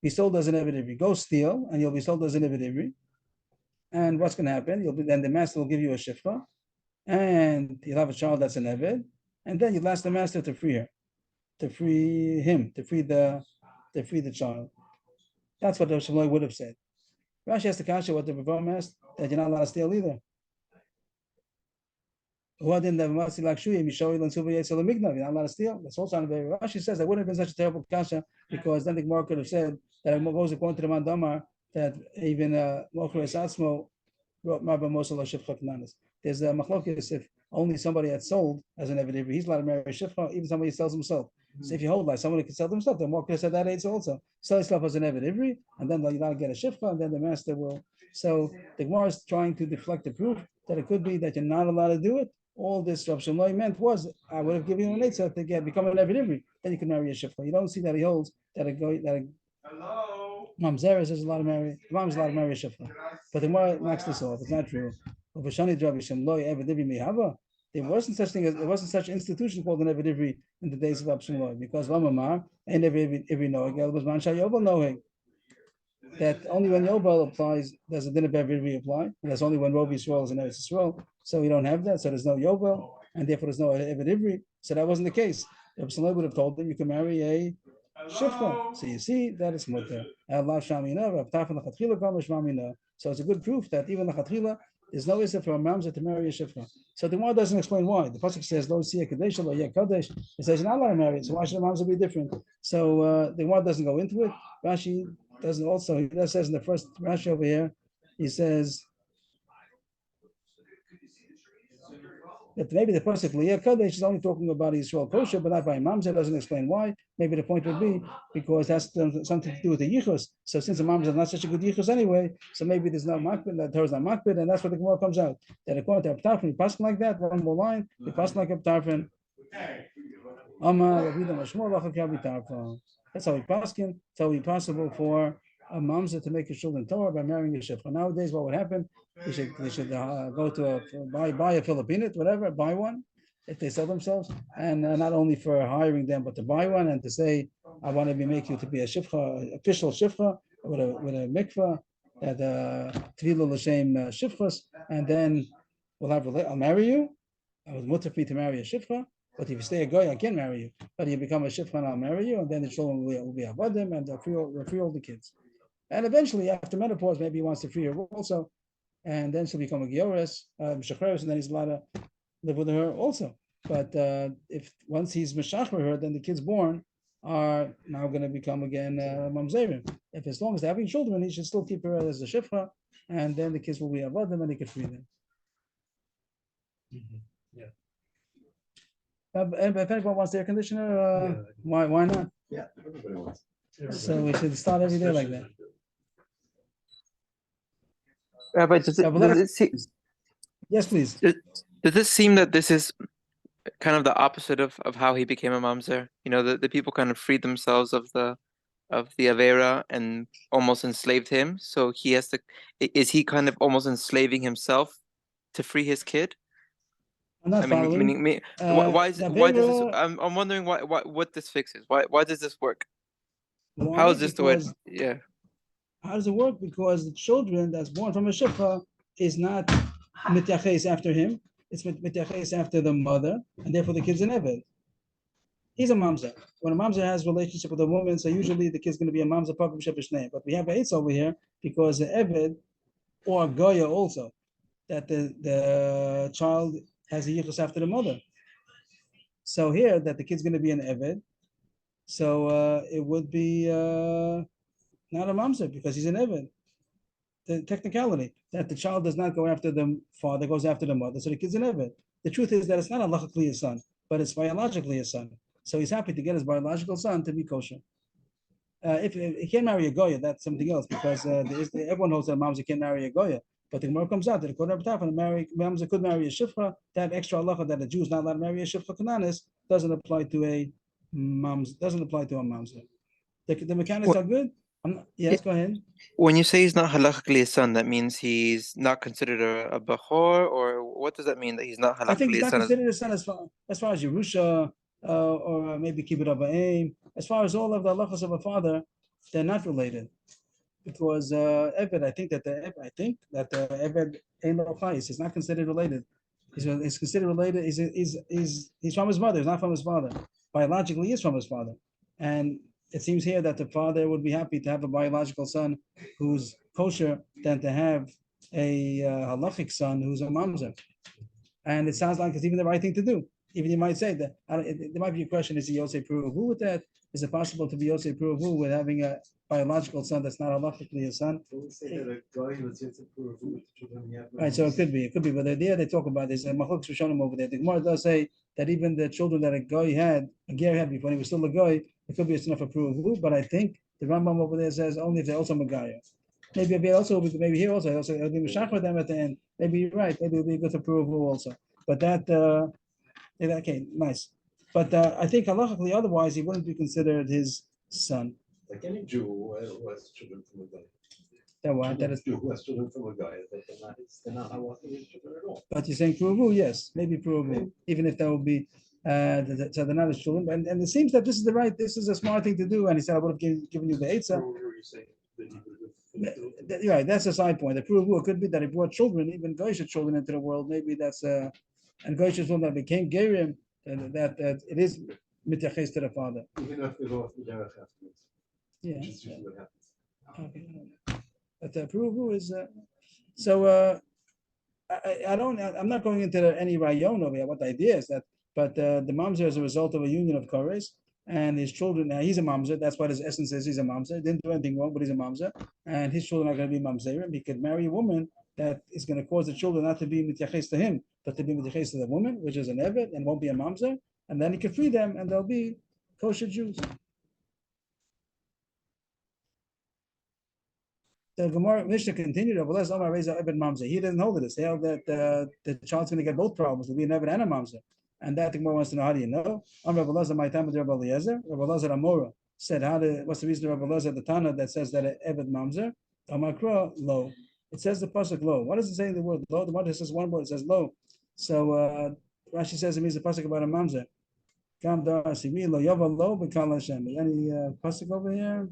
Be sold as an eved ivri. Go steal, and you'll be sold as an eved ivri. And what's going to happen? Then the master will give you a shifra, and you'll have a child that's an eved, and then you'll ask the master to free her, to free him, to free the child. That's what the Shalom would have said. Rashi has to kasha what the Avrohom asked, that you're not allowed to steal either. You're not allowed to steal. That's also on the Rashi says that wouldn't have been such a terrible kasha because then the Gemara could have said that Moses according to the Mandamar that even Mochres Atzmo wrote Mabba Mosel Shifcha Knanis. There's a machlokes if only somebody had sold as an Eved Ivri, he's allowed to marry Shifcha, even somebody who sells himself. So if you hold like someone who can sell themselves, then Mochres said that age also. Sell yourself as an Eved Ivri, and then you're allowed to get a Shifcha, and then the master will. So the Gemara is trying to deflect the proof that it could be that you're not allowed to do it. All this Rav Shimon meant was, I would have given you an Eitzah to become an Eved Ivri, then you can marry a Shifcha. You don't see that he holds that a Mamzer is allowed to marry, Mam's allowed to marry a Shifcha. But the Gemara knocks this off. It's not true. There wasn't such thing as there wasn't such institution called an Eved Ivri in the days of Absalom because Lamamar and every knowing was Mansha Yobel knowing that only when Yobel applies does the din of Eved Ivri apply, and that's only when Rov Yisrael is in Eretz Yisrael. So we don't have that, so there's no Yobel, and therefore there's no Eved Ivri. So that wasn't the case. Absalom would have told them you can marry a Shifcha. So you see that it's mutter. So it's a good proof that even the Chatchila is no issue for a mamzer to marry a Shifcha. So the Gemara doesn't explain why. The pasuk says lo siya kadesh lo yeh kadesh. It says you're not allowed to marry it. So why should the mamzer be different? So the Gemara doesn't go into it. Rashi doesn't also. He does says in the first Rashi over here. He says that maybe the pasuk Liyah Kadesh is only talking about Yisrael kosher, but not by mamzer. Doesn't explain why. Maybe the point would be because that's something to do with the yichus. So since the mamzer is not such a good yichus anyway, so maybe there's no makbid, that Torah is not makbid, and that's what the Gemara comes out. That according to Abtarfin, you pass like that. One more line, you pass like Abtarfin. That's how we paskin. It's how we possible for a mamzer to make a shul in Torah by marrying a shifcha. Nowadays, what would happen? They should go to buy a Filipinate, whatever, buy one if they sell themselves, and not only for hiring them, but to buy one and to say, I want to make you to be a shifcha, official shifcha with a mikvah, that tefillah l'shem shifchas, and then I'll marry you. I was mutter for you to marry a shifcha, but if you stay a goy, I can't marry you. But you become a shifcha, and I'll marry you, and then the children will be avadim, and they'll free all the kids. And eventually, after menopause, maybe he wants to free her also. And then she'll become a Gioris, and then he's allowed to live with her also. But if once he's Meshacher her, then the kids born are now going to become again Mamzerim. If as long as they're having children, he should still keep her as a Shifra, and then the kids will be Avadim and he can free them. Yeah. If anyone wants the air conditioner, why not? Yeah. Everybody wants. So we should start every day like that. Rabbi, does Yes, please. does it seem that this is kind of the opposite of how he became a mamzer? You know, the people kind of freed themselves of the Avera and almost enslaved him. So he has to. Is he kind of almost enslaving himself to free his kid? I'm not following. Why does this? I'm wondering what this fixes. Why does this work? How is this the way? Yeah. How does it work? Because the children that's born from a shifra is not mityaches after him. It's mityaches after the mother, and therefore the kid's an eved. He's a mamzer. When a mamzer has a relationship with a woman, so usually the kid's going to be a mamzer papa b'shepish name. But we have a eitz over here because the eved or goya also that the child has a yichus after the mother. So here that the kid's going to be an eved, so it would be. Not a mamzer because he's an eved. The technicality that the child does not go after the father, goes after the mother, so the kid's an eved. The truth is that it's not halachically his son, but it's biologically his son. So he's happy to get his biological son to be kosher. If he can't marry a goya, that's something else because everyone knows that a mamzer can't marry a goya. But the Gemara comes out that according to Rabbi mamzer could marry a shifra. That extra halacha that a Jew is not allowed to marry a shifra kananis doesn't apply to a mamzer. The mechanics are good. Yes, go ahead. When you say he's not halachically a son, that means he's not considered a bachor, or what does that mean that he's not halachically I think he's not a son? considered a son as far as Yerusha or maybe kibbut abayim. As far as all of the halachas of a father, they're not related because Eved. I think that the Eved Elo Chayis is not considered related. He's considered related. He's from his mother. He's not from his father. Biologically, he is from his father, and it seems here that the father would be happy to have a biological son who's kosher than to have a halachic son who's a mamzer. And it sounds like it's even the right thing to do. Even you might say that there might be a question: is he Yosef Pruvu with that? Is it possible to be Yosef Pruvu with having a biological son that's not halachically a son? Don't we say that a guy was yet to prove with the children he had? Right, so it could be, but the idea they talk about is Machlokes Rishonim over there. The Gemara does say that even the children that a guy had, a ger had before he was still a guy, it could be a son of a Pruvu, but I think the Rambam over there says only if they're also Megaya. Maybe here also, maybe here also, it'll be Meshach them at the end. Maybe you're right. Maybe it'll be good for Pruvu also. But that, okay, nice. But I think halachically, otherwise, he wouldn't be considered his son. Like any Jew who has children from a guy. That what? That is. Jew who has children from a guy, they're not halachic children at all. But you're saying Pruvu, yes, maybe Pruvu, even if that would be so they're not his children. And it seems that this is a smart thing to do. And he said, I would have given you the Eitzah. Right, that's a side point. The Pruvu could be that he brought children, even Goyish children into the world. Maybe that's and Goyish children that became Gerim, that it is mityaches to the father. Even if they go off the derech afterwards. Yeah. Which is usually what happens. Okay. But the Pruvu is so. I'm not going into any rayon over here. What the idea is that, but the mamzer is a result of a union of kores, and his children. Now he's a mamzer. That's what his essence is. He's a mamzer. Didn't do anything wrong, but he's a mamzer, and his children are going to be mamzerim. He could marry a woman that is going to cause the children not to be mityaches to him, but to be mityaches to the woman, which is an evet, and won't be a mamzer. And then he can free them, and they'll be kosher Jews. The Gemara Mishnah continued. He didn't hold this. He held that the child's going to get both problems. To be an Eved and a Mamzer. And that the Gemara wants to know, how do you know? Rabbi Elazar, my time with Rabbi Eliezer. Rabbi Elazar Amora said, what's the reason of Rabbi Elazar the Tana that says that Eved Mamzer? Amakra lo. It says the pasuk lo. What does it say in the word lo? The word says one word. It says lo. So Rashi says it means the pasuk about a Mamzer. Kam da simi lo yava lo b'kal Hashem. Any pasuk over here?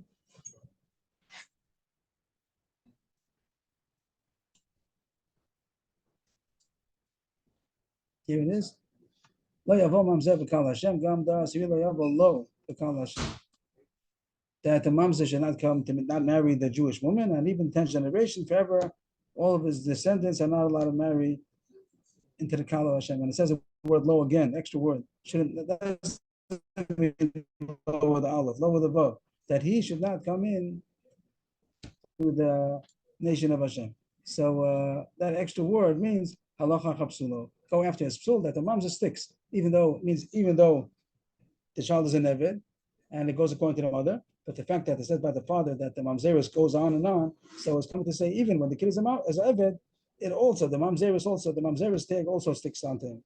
Here it is. Lo yavo mamzer b'kal Hashem, gam da sivir lo yavo lo b'kal Hashem. That the mamzer should not come to not marry the Jewish woman, and even 10th generation forever, all of his descendants are not allowed to marry into the kal Hashem. And it says the word lo again, extra word. Shouldn't that's low with the aleph, low with the vav. That he should not come in to the nation of Hashem. So that extra word means halacha chapsulo. Go after his psul, that the mamzer sticks, even though the child is an eved, and it goes according to the mother. But the fact that it says by the father that the mamzeris goes on and on, so it's coming to say even when the kid is an eved, it also the mamzeris tag also sticks onto him.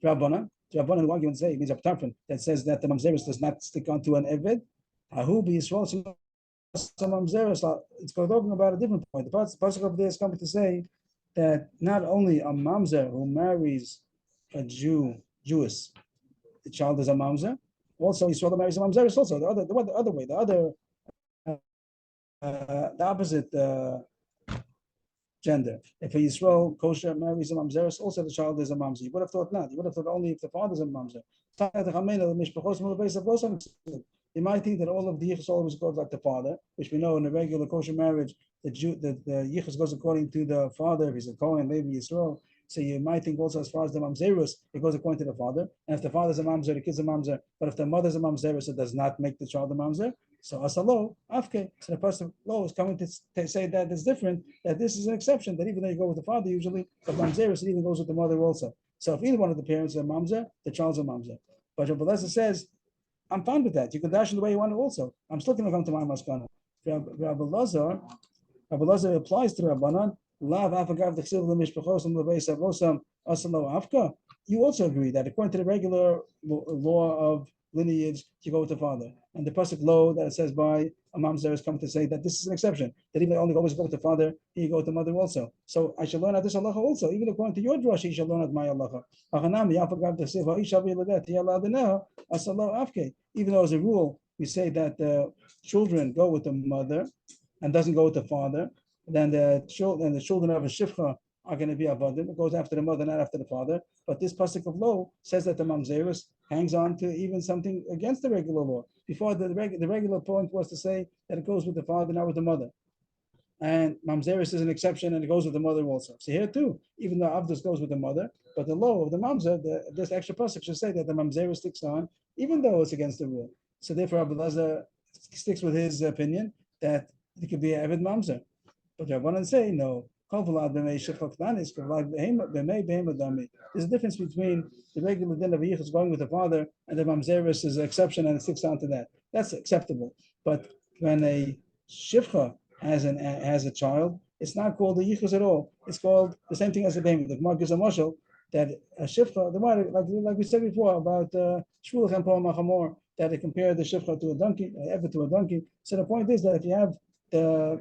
Rabbanan, the argument say it means a ptarfin that says that the mamzeris does not stick onto an eved. Ahu be Yisrael some mamzeris. It's talking about a different point. The pasuk over there is coming to say that not only a mamzer who marries a Jewess, the child is a mamzer. Also, Yisrael marries a mamzeris. Also, the other way, the opposite gender. If a Yisrael kosher marries a mamzeris, also the child is a mamzer. You would have thought not. You would have thought only if the father is a mamzer. You might think that all of the yichus always goes like the father, which we know in a regular kosher marriage, the yichus goes according to the father. If he's a Kohen, maybe Yisrael. So you might think also as far as the mamzerus, it goes according to the father. And if the father's a mamzer, the kid's a mamzer. But if the mother's a mamzerus, it does not make the child a mamzer. So asalo, afke. So the person lo is coming to say that it's different, that this is an exception, that even though you go with the father usually, but mamzerus, it even goes with the mother also. So if either one of the parents are mamzer, the child's a mamzer. But Rabbi Elazar says, I'm fine with that. You can dash in the way you want it also. I'm still going to come to my maskana. Rabbi Elazar applies to Rabbanan. You also agree that according to the regular law of lineage, you go with the father. And the pasuk lo that it says by a mamzer is coming to say that this is an exception. That even only always go with the father, you go with the mother also. So I shall learn at this halacha also. Even according to your drush, you shall learn at my halacha. Even though as a rule, we say that children go with the mother and doesn't go with the father, then the children of a shifcha are going to be avodim. It goes after the mother, not after the father. But this pasuk of lo says that the mamzerus hangs on to even something against the regular law. Before the regular point was to say that it goes with the father, not with the mother. And mamzerus is an exception, and it goes with the mother also. So here too, even though avdus goes with the mother, But the law of the mamzer, this extra pasuk should say that the mamzer sticks on, even though it's against the rule. So therefore, Rabbi Lazar sticks with his opinion that it could be an avid mamzer. But Rabbanan say no. There's a difference between the regular din of yichus going with the father and the mamzeris is an exception and it sticks on to that. That's acceptable. But when a shivcha has a child, it's not called a yichus at all. It's called the same thing as a behemoth. The Gemara gives a mashal that a shivcha, like we said before about shvulach and pol machamor, that they compare the shivcha to a donkey, ever to a donkey. So the point is that if you have the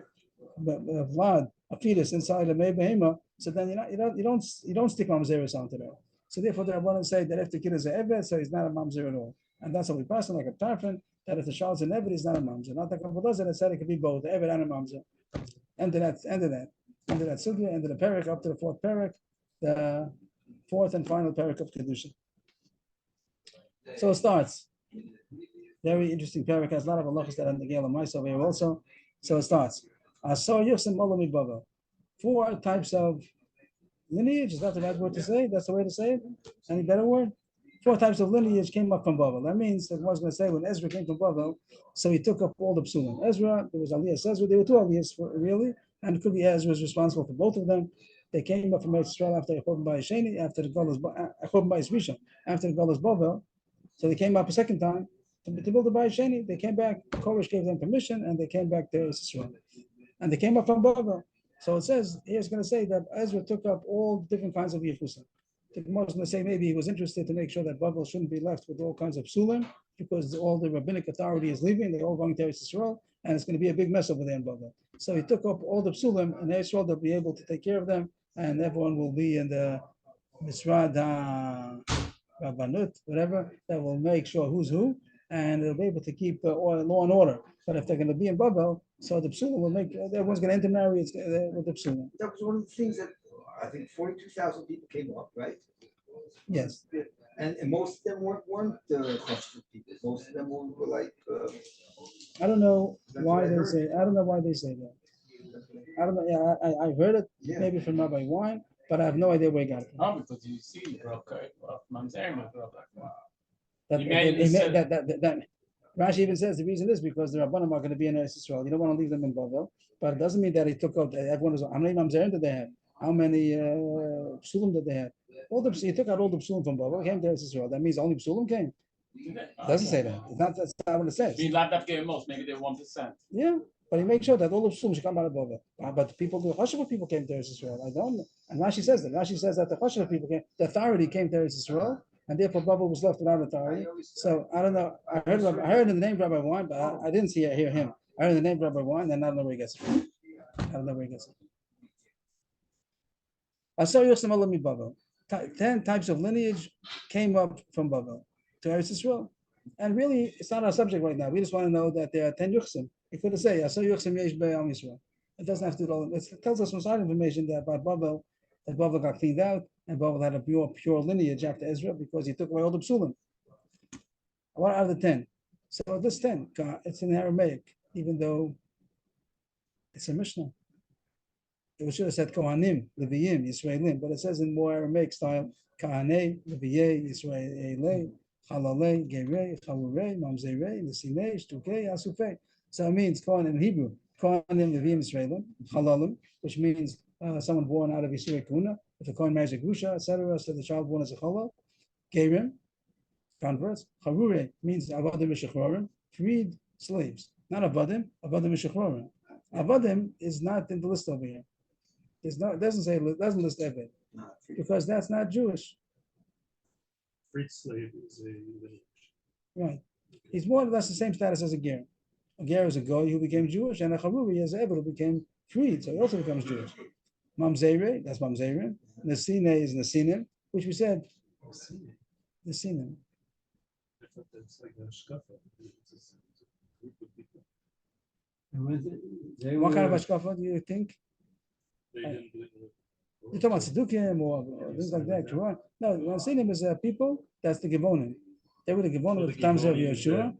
vlad, a fetus inside a behema, so then you don't stick mamzeris onto that. So therefore, they want to say that if the kid is a eved, so he's not a mamzer at all, and that's how we pass on like a tarfin, that if the child's an eved, he's not a mamzer. Not like a dozen that said it could be both, the eved and a mamzer. End of that sugya, end of the parak, up to the fourth parak, the fourth and final parak of Kiddushin. So it starts. Very interesting parak, has a lot of halachas that are in the Gala Mice over here also. So it starts. Four types of lineage. Is that the right word to say? That's the way to say it? Any better word? Four types of lineage came up from Babel. That means that I was going to say when Ezra came from Babel, so he took up all the psulim. Ezra, there was Elias Ezra, there were two Elias really, and it could be Ezra was responsible for both of them. They came up from Israel after Avrohom by Sheni, after the Golas after the Golas Babel. So they came up a second time to build the Bayit Sheni. They came back, Koresh gave them permission, and they came back to Israel. And they came up from Babel. So it says, here's going to say that Ezra took up all different kinds of yichusim. The Gemara is going to say maybe he was interested to make sure that Babel shouldn't be left with all kinds of psulim, because all the rabbinic authority is leaving, they're all going to Israel, and it's going to be a big mess over there in Babel. So he took up all the psulim, and Israel they'll be able to take care of them, and everyone will be in the Misrad Rabbanut, whatever, that will make sure who's who, and they'll be able to keep law and order. But if they're going to be in Babel, so the psulim will make everyone's going to intermarry with the psulim. That was one of the things that I think 42,000 people came up, right? Yes. And most of them weren't Chashva people. Most of them were like. I don't know That's why what I they heard. say. I don't know why they say that. I don't know. Yeah, I heard it Yeah. maybe from Rabbi Wine, but I have no idea where he got it from. No, because you see, bro, mamzerim, bro. That, He made it said- that Rashi even says the reason is because the Rabbanim are going to be in Eretz Yisrael. You don't want to leave them in Babel, but it doesn't mean that he took out everyone. How many mamzerim did they have? How many psulim did they have? He took out all the psulim from Babel, came to Eretz Yisrael. That means only psulim came. It doesn't say that. That's not what it says. We love that game most, maybe they're 1%. Yeah, but he makes sure that all the psulim should come out of Babel. But the people, the Chasheva people came to Eretz Yisrael. I don't know. And Rashi says that. Rashi says that the Chasheva people came, the authority came to Eretz Yisrael, and therefore Babel was left without authority. So I don't know. I heard the name Rabbi Wine, but I didn't hear him. I heard the name Rabbi Wine, and I don't know where he gets it from. I don't know where he gets it. I saw Yosem Alami Babel. 10 types of lineage came up from Babel to Eretz Yisrael. And really, it's not our subject right now. We just want to know that there are 10 Yuchsim. It could say, I saw Yuchsim Yesh Be'am Yisrael. It doesn't have to do all. It tells us some side information that about Babel, that Babel got cleaned out, and Babel had a pure lineage after Ezra because he took away all the psulim. What are the 10? So this 10, it's in Aramaic, even though it's a Mishnah. It should have said Kohanim, Leviyim, Yisraelim, but it says in more Aramaic style, Kahanei, Leviyei, Yisraelei, Chalalei, Gerei, Chalurei, Mamzerei, Nesinei, Shtukei, Asufei. So it means Kohan in Hebrew, Kohanim, Leviyim, Yisraelim, Chalalim, which means someone born out of Yisrael Kuna. If a Kohen marries a Grusha, etc., so the child born as a Chalal. Gerim, converts. Charure means Avadim Meshachrorim, freed slaves. Not Avadim, Avadim Meshachrorim. Avadim is not in the list over here. It doesn't list Eved, because that's not Jewish. Freed slave is a lineage. Right. He's more or less the same status as a ger. A ger is a goy who became Jewish, and a charuri is Eved who became freed, so he also becomes Jewish. Mamzere, that's Mamzere. Nesine is Nesinim, which we said, Nesinim. I thought that's like a shkafa. It's a group of people. What kind of Ashkafa do you think? They didn't believe in it. You're talking about Sedukim or things like that. Correct? No, Nesinim is people, that's the Givonim. They were the Givonim at the times of Yeshua.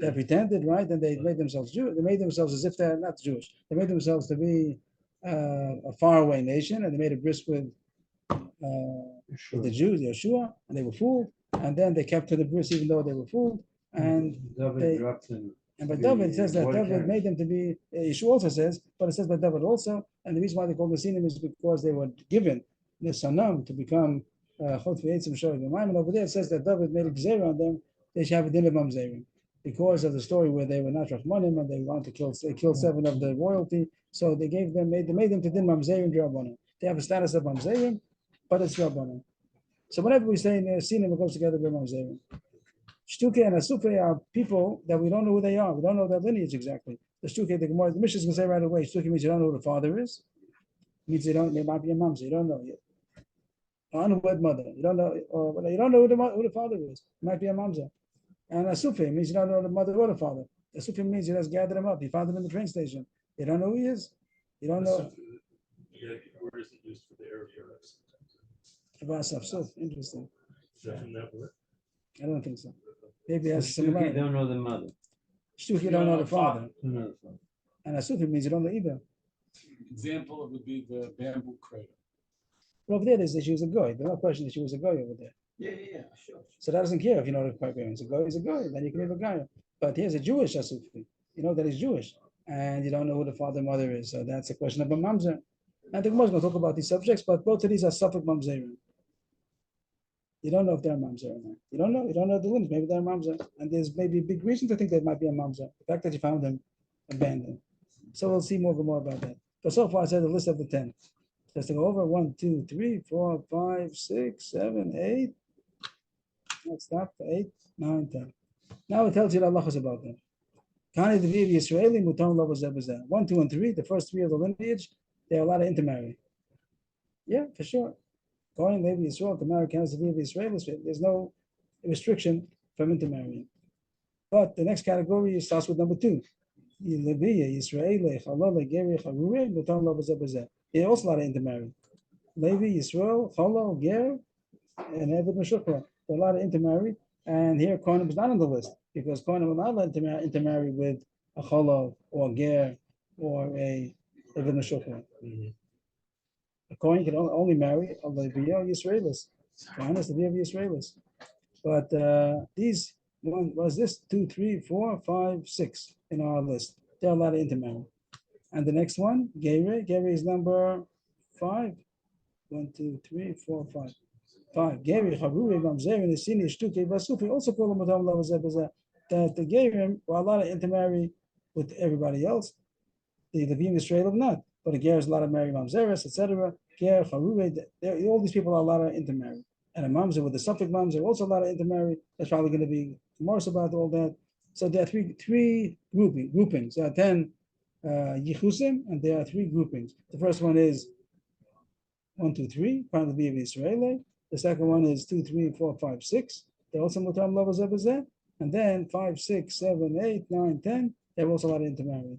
They pretended, right? And they made themselves Jewish. They made themselves as if they're not Jewish. They made themselves to be a faraway nation, and they made a bris with the Jews, Yeshua, and they were fooled, and then they kept to the bris even though they were fooled, and they, and by David it says that David made them to be. Yeshua also says, but it says by David also, and the reason why they called the Sinim is because they were given the Sanam to become Chot v'Eitzim Shor v'Mayim, and over there it says that David made a gzera on them; they should have a din of mamzerim because of the story where they were not Rachmanim and they wanted to kill. They killed 7 of the royalty, so they made them to din mamzerim drabanan. They have a status of mamzerim, but it's drabanan. So whenever we say Sinim, it goes together with mamzerim. Shtuke and Asufe are people that we don't know who they are. We don't know their lineage exactly. The Shtuke, the Gemara, the Mishnah is going to say right away, Shtuke means you don't know who the father is. It means they might be a mamzer. You don't know yet. Unwed mother. You don't know, or you don't know who the father is. It might be a mamzer. And Asufe means you don't know the mother or the father. Asufe means you just gather them up. You found them in the train station. You don't know who he is. You don't know. Yeah, where is it used for the Arab Vasaf, interesting. Is that from that word? I don't think so. Maybe that's Shtuki similar. don't know the mother. Shtuki, you don't know the father. Don't know the father. And Asufi means you don't know either. Example would be the bamboo cradle. Well, over there, there's that she was a goy. There's no question that she was a goy over there. Yeah, sure. So that doesn't care if you know the parents. A goy is a goy. Then you can have a guy. But here's a Jewish Asufi. You know that he's Jewish. And you don't know who the father and mother is. So that's a question of a mamzer. And the Gemara is going to talk about these subjects, but both of these are Suffolk mamzerim. You don't know if they're a mamzer or not. You don't know the lineage. Maybe they're a mamzer. And there's maybe a big reason to think they might be a mamzer. The fact that you found them abandoned. So we'll see more about that. But so far I said the list of the 10. Just to go over 1, 2, 3, 4, 5, 6, 7, 8. Let's stop. 8, 9, 10. Now it tells you the halachas about them. Kani the Viv Yisraeli Mutam Lava Zebazah. 1, 2, and 3, the first 3 of the lineage, they're allowed to intermarry. Yeah, for sure. Going Levi Yisrael to marry Kansas Viv Israel, there's no restriction from intermarrying. But the next category starts with number 2. Levi Yisrael Chalala Geri Charure Mutam Lava Zebazah. They're also allowed to intermarry. Levi Yisrael Chalal Ger and Eved Meshukra. They're allowed to intermarry. And here Kohanim is not on the list because Kohanim are not allowed to intermarry with a Chalal or a Ger or a Eved Meshukra. A Kohen can only marry a Leviya Yisraelis. Kohen is the Leviya Yisraelis. But these, one was this 2, 3, 4, 5, 6 in our list. They're allowed to intermarry. And the next one, Gere is number 5. 1, 2, 3, 4, 5. 5. Gere, Chavure, Mamzer, and Esini, Shtuke, Vasufi, also call them Madam Lavazebazah. That the Gerim were allowed to intermarry with everybody else. The Levim Israel of not. But the Ger is allowed to marry Mamzeres, etc. Ger, Chavure, all these people are allowed to intermarry. And a Mamzer with the Suffolk Mamzer also allowed to intermarry. That's probably going to be Morris about all that. So there are three groupings. There are 10 Yichusim, and there are 3 groupings. The first one is 1, 2, 3, part of the Levim Israel. The second one is 2, 3, 4, 5, 6. They're also Mutam Lavazebazeh. And then 5, 6, 7, 8, 9, 10. They're also allowed to intermarry.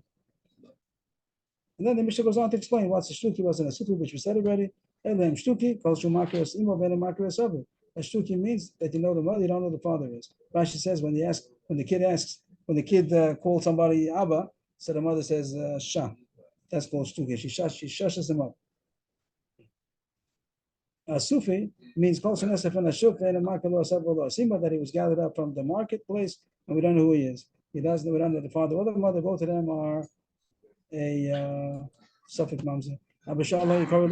And then the Mishnah goes on to explain what's a shtuki, what's an asuki, which we said already. Elam shtuki, kol shumakiras imo ben makiras avu. A shtuki means that you know the mother, you don't know the father is. Rashi says when the kid called somebody Abba, so the mother says Shah. That's called shtuki. She shushes him up. Sufi means kol shumasef and ashuk and makalo asavolo asima, that he was gathered up from the marketplace and we don't know who he is. We don't know the father or the mother. Both of them are a Suffolk mamzer. Abishallah, you call it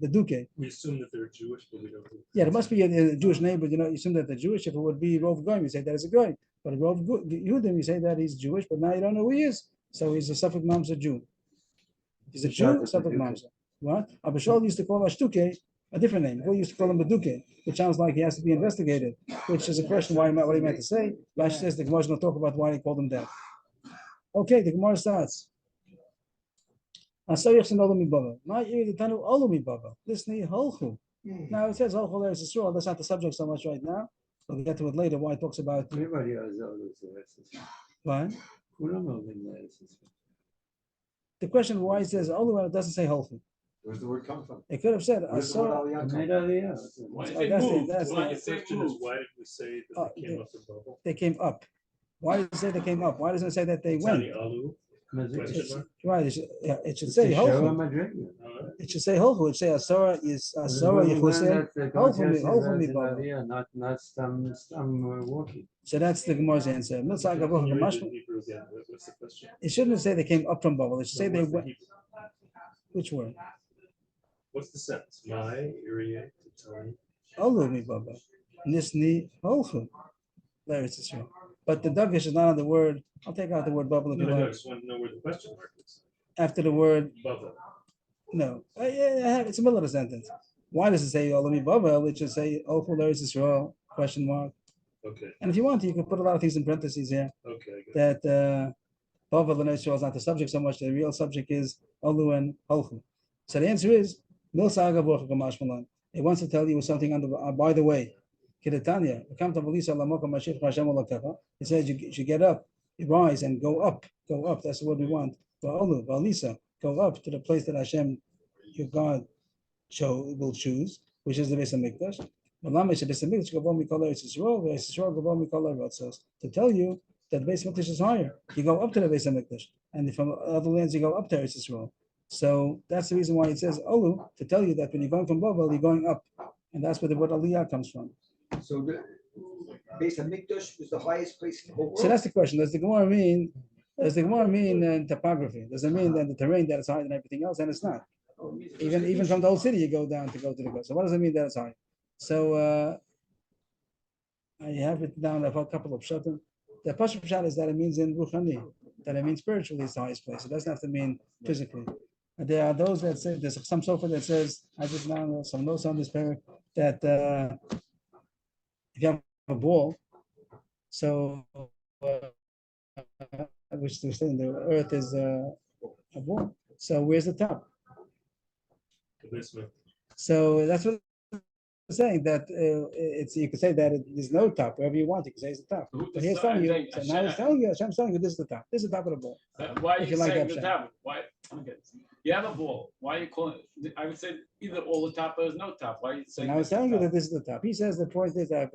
the duke. We assume that they're Jewish, but we don't. Yeah, there must be a Jewish name, but you assume that they're Jewish. If it would be Rov Goyim, you say that is a Goy. But Rov Yehudim, you say that he's Jewish, but now you don't know who he is. So he's a Suffolk mamzer Jew. He's a Jew, Suffolk mamzer. What? Abishal used to call Ashtuke a different name. We used to call him a duke, which sounds like he has to be investigated, which is a question what he meant to say. Rashi says the Gemara is going to talk about why he called him that. Okay, the Gemara starts. Now it says Holchu Eretz Yisrael. That's not the subject so much right now. We'll get to it later. Why it talks about Everybody knows Eretz Yisrael. what? Who don't know the Eretz Yisrael? The question why it says Olu when it doesn't say Holchu. Where's the word come from? It could have said Where's the word Asar. Aliyah come Made from? Aliyah. Why did Oh, they that's move? that's Why it. did The they question move? is, why did we say that they came up the bubble? They came up. Why does it say they came up? Why doesn't it say that they went? Tani Alu? Madrid. Question mark? Right. It should It's say a show Holchu. in Madrid. It should say Holchu. It should say Asara is Asara Yichusei. I'm walking. So that's the Gemara's answer. Milsa Can Gavocha you read the Gamashma. Hebrew again? What's the question? It shouldn't say they came up from Babel. It should say No, they what's the went. Hebrew? Which word? What's the sentence? My, Uriah, Titani. Olu mi Babel. Nisni Holchu. There it's Israel. But the Davish is not on the word. I'll take out the word Babel if you No, I like. just want to know where the question mark is. After the word Bava. no. Yeah, it's a middle of the sentence. Why does it say Olami Babel? It should say Holchu there is Israel? Question mark. Okay, And if you want to, you can put a lot of things in parentheses here. okay, I got it. That Babel and Israel is not the subject so much. The real subject is Olu and Holchu. So the answer is Mil Saga Borcha Gamash Malan. It wants to tell you something on the by the way. Kiddushin, come to Belisa Lamoka Mashiach Hashem Olakecha. It says you should get up, you rise and go up. Go up. That's what we want. Olu, Belisa, go up to the place that Hashem, your God, will choose, which is the Beis Hamikdash. To tell you that the Beis Hamikdash is higher, you go up to the Beis Hamikdash, and from other lands you go up to Eretz Yisrael. So that's the reason why it says Olu, to tell you that when you're going from Babel, you're going up, and that's where the word Aliyah comes from. So the Beis Hamikdash was the highest place in the whole world. So that's the question. Does the Gemara mean? Does the Gemara mean topography? Does it mean that the terrain that is higher than everything else? And it's not. Even from the whole city, you go down to go to the God. So what does it mean that it's high? So I have it down. I've a couple of pshatim. The pashut pshat is that it means in ruchani, that it means spiritually it's the highest place. It doesn't have to mean physically. And there are those that say there's some sofa that says I just now know some notes on this pair that if you have a ball, so which they're saying the earth is a ball. So where's the top? The basement. So that's what I'm saying. That it's you can say that there's no top wherever you want. You can say it's the top. But he's telling you. So now he's telling you. Hashem's telling you this is the top. This is the top of the ball. Why are If you you like saying that the shot. top? Why? Okay. You have a ball. Why are you calling it? I would say either all the top or there's no top. Why are you So saying? now he's this is the telling you top? that this is the top. He says the point is that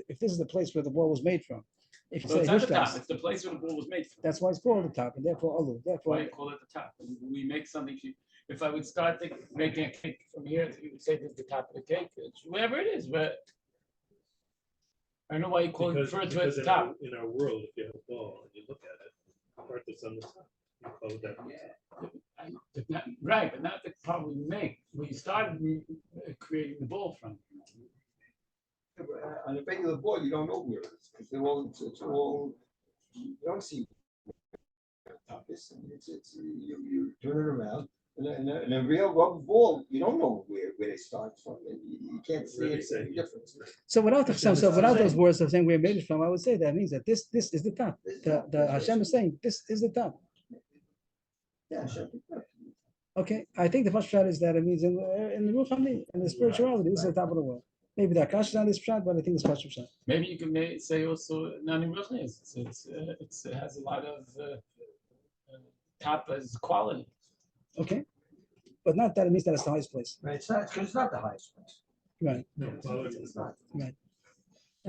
if this is the place where the ball was made from, if you So say it's not the top. Hishkas, It's the place where the ball was made from. that's why it's called the top, and therefore Olu. Why Therefore, you call it the top? We make something. If I would start making a cake from here, you would say this is the top of the cake. It's wherever it is. But I don't know why you call it refer to it as the top. in our world, if you have a ball and you look at it, the part that's on the top, you call it that. Right, but not the part we make. Where you started creating the ball from. On a regular ball, you don't know where it is because they're all it's all you don't see where the top is. And it's you turn it around. And a real rubber ball, you don't know where they start from. You can't see Really any difference. so without Hashem is without those saying- words of saying where made it from, I would say that means that this is the top. The Hashem is saying this is the top. Yeah, sure. Okay, I think the first shot is that it means in the Ruchani, in the spirituality, this is the top of the world. Maybe the Akash is on this shot, but I think it's first shot. Maybe you can say also Nani Ruchnis. It has a lot of top as quality. Okay, but not that it means that it's the highest place. Right, it's not because it's not the highest place. Right. No, quality It's is not. And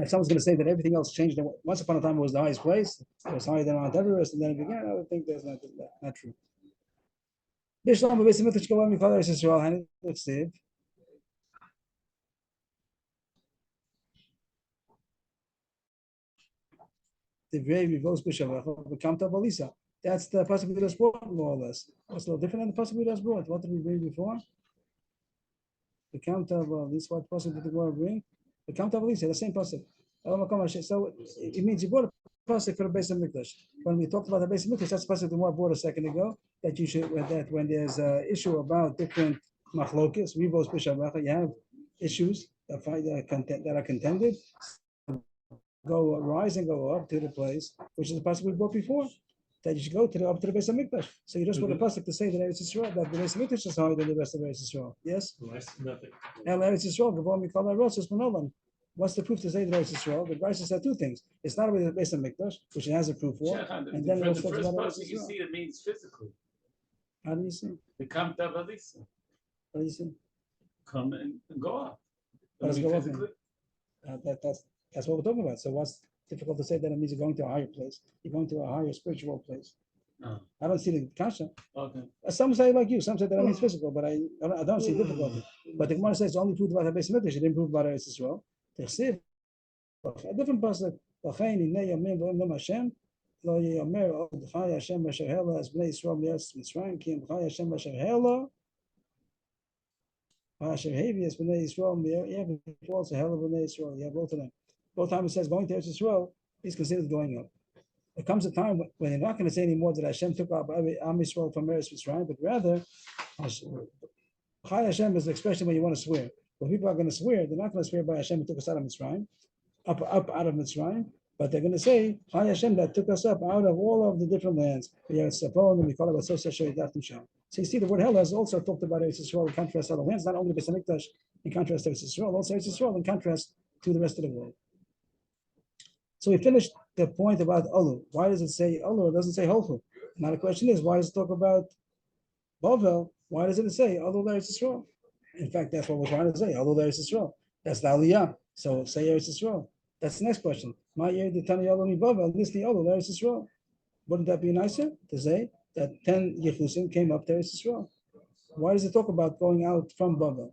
if someone's going to say that everything else changed, that once upon a time it was the highest place, it was higher than Mount Everest, and then it began, I would think that's not true. Bishlam Beis Hamikdash Kavah Mikol Eretz Yisrael, Hani L'Tziv. Divrei Vivos B'Shavacha V'Kam Tav Alisa. That's the possibility that's brought, more or less. What's a little different than the possibility that's brought? What did we bring before? V'Kam Tav Alisa. What possibility did we bring? V'Kam Tav Alisa, the same possibility. So it means you brought a pasuk for the Beis Hamikdash. When we talked about the Beis Hamikdash, that's the pasuk the more brought a second ago. That you should that when there's an issue about different machlokes, Vivos B'Shavacha, you have issues that are contended. Go rise and go up to the place, which is the pasuk we brought before. That you should go up to the Beis Hamikdash. So you just want a pasuk to say that Eretz Yisrael, that the Beis Hamikdash is higher than the rest of Eretz Yisrael. Yes. Nothing. El Eretz Yisrael, Gavon Mikol HaRotzos Manolan. What's the proof to say that Eretz Yisrael? The Brisa said two things. It's not about the Beis Hamikdash, which it has a proof for, and then it the also talks first about Eretz person you Yisrael. see it means physically. How do you see? The Kam Tav Alisa. How do you see? Come and go up. What does I mean, go up physically. That's what we're talking about. So what's difficult to say that it means you're going to a higher place? You're going to a higher spiritual place. I don't see the kasha. Okay. Some say like you, some say that it means physical, but I don't see difficulty. But the Gemara says only proved about the base of Mikdash, it didn't prove about Eretz Yisrael. A different pasuk. L'chein hinei yomim v'im Hashem lo yomer od chai Hashem b'asher hela as bnei Yisrael mi'eretz Mitzrayim ki im chai Hashem b'asher hela b'asher hevi as bnei Yisrael mi'eretz also hela bnei Yisrael. You have both of them. Both times it says going to Eretz Yisrael is considered going up. There comes a time when you're not going to say anymore that Hashem took up Am Yisrael from Eretz Mitzrayim, but rather chai Hashem is the expression when you want to swear. When people are going to swear, they're not going to swear by Hashem who took us out of Mitzrayim. Up out of Mitzrayim, but they're going to say, Chai Hashem that took us up out of all of the different lands. So you see, the word hell has also talked about Eretz Yisrael in contrast to other lands, not only Beis Hamikdash in contrast to Eretz Yisrael, also Eretz Yisrael in contrast to the rest of the world. So we finished the point about Olu. Why does it say Olu? It doesn't say Holchu. Now the question is, why does it talk about Bavel? Why doesn't it say Olu Eretz Yisrael? In fact, that's what we're trying to say, Olu Eretz Yisrael. That's the Aliyah. So say Eretz Yisrael. That's the next question. Wouldn't that be nicer to say that 10 Yechusim came up to Eretz Yisrael? Why does it talk about going out from Bavel?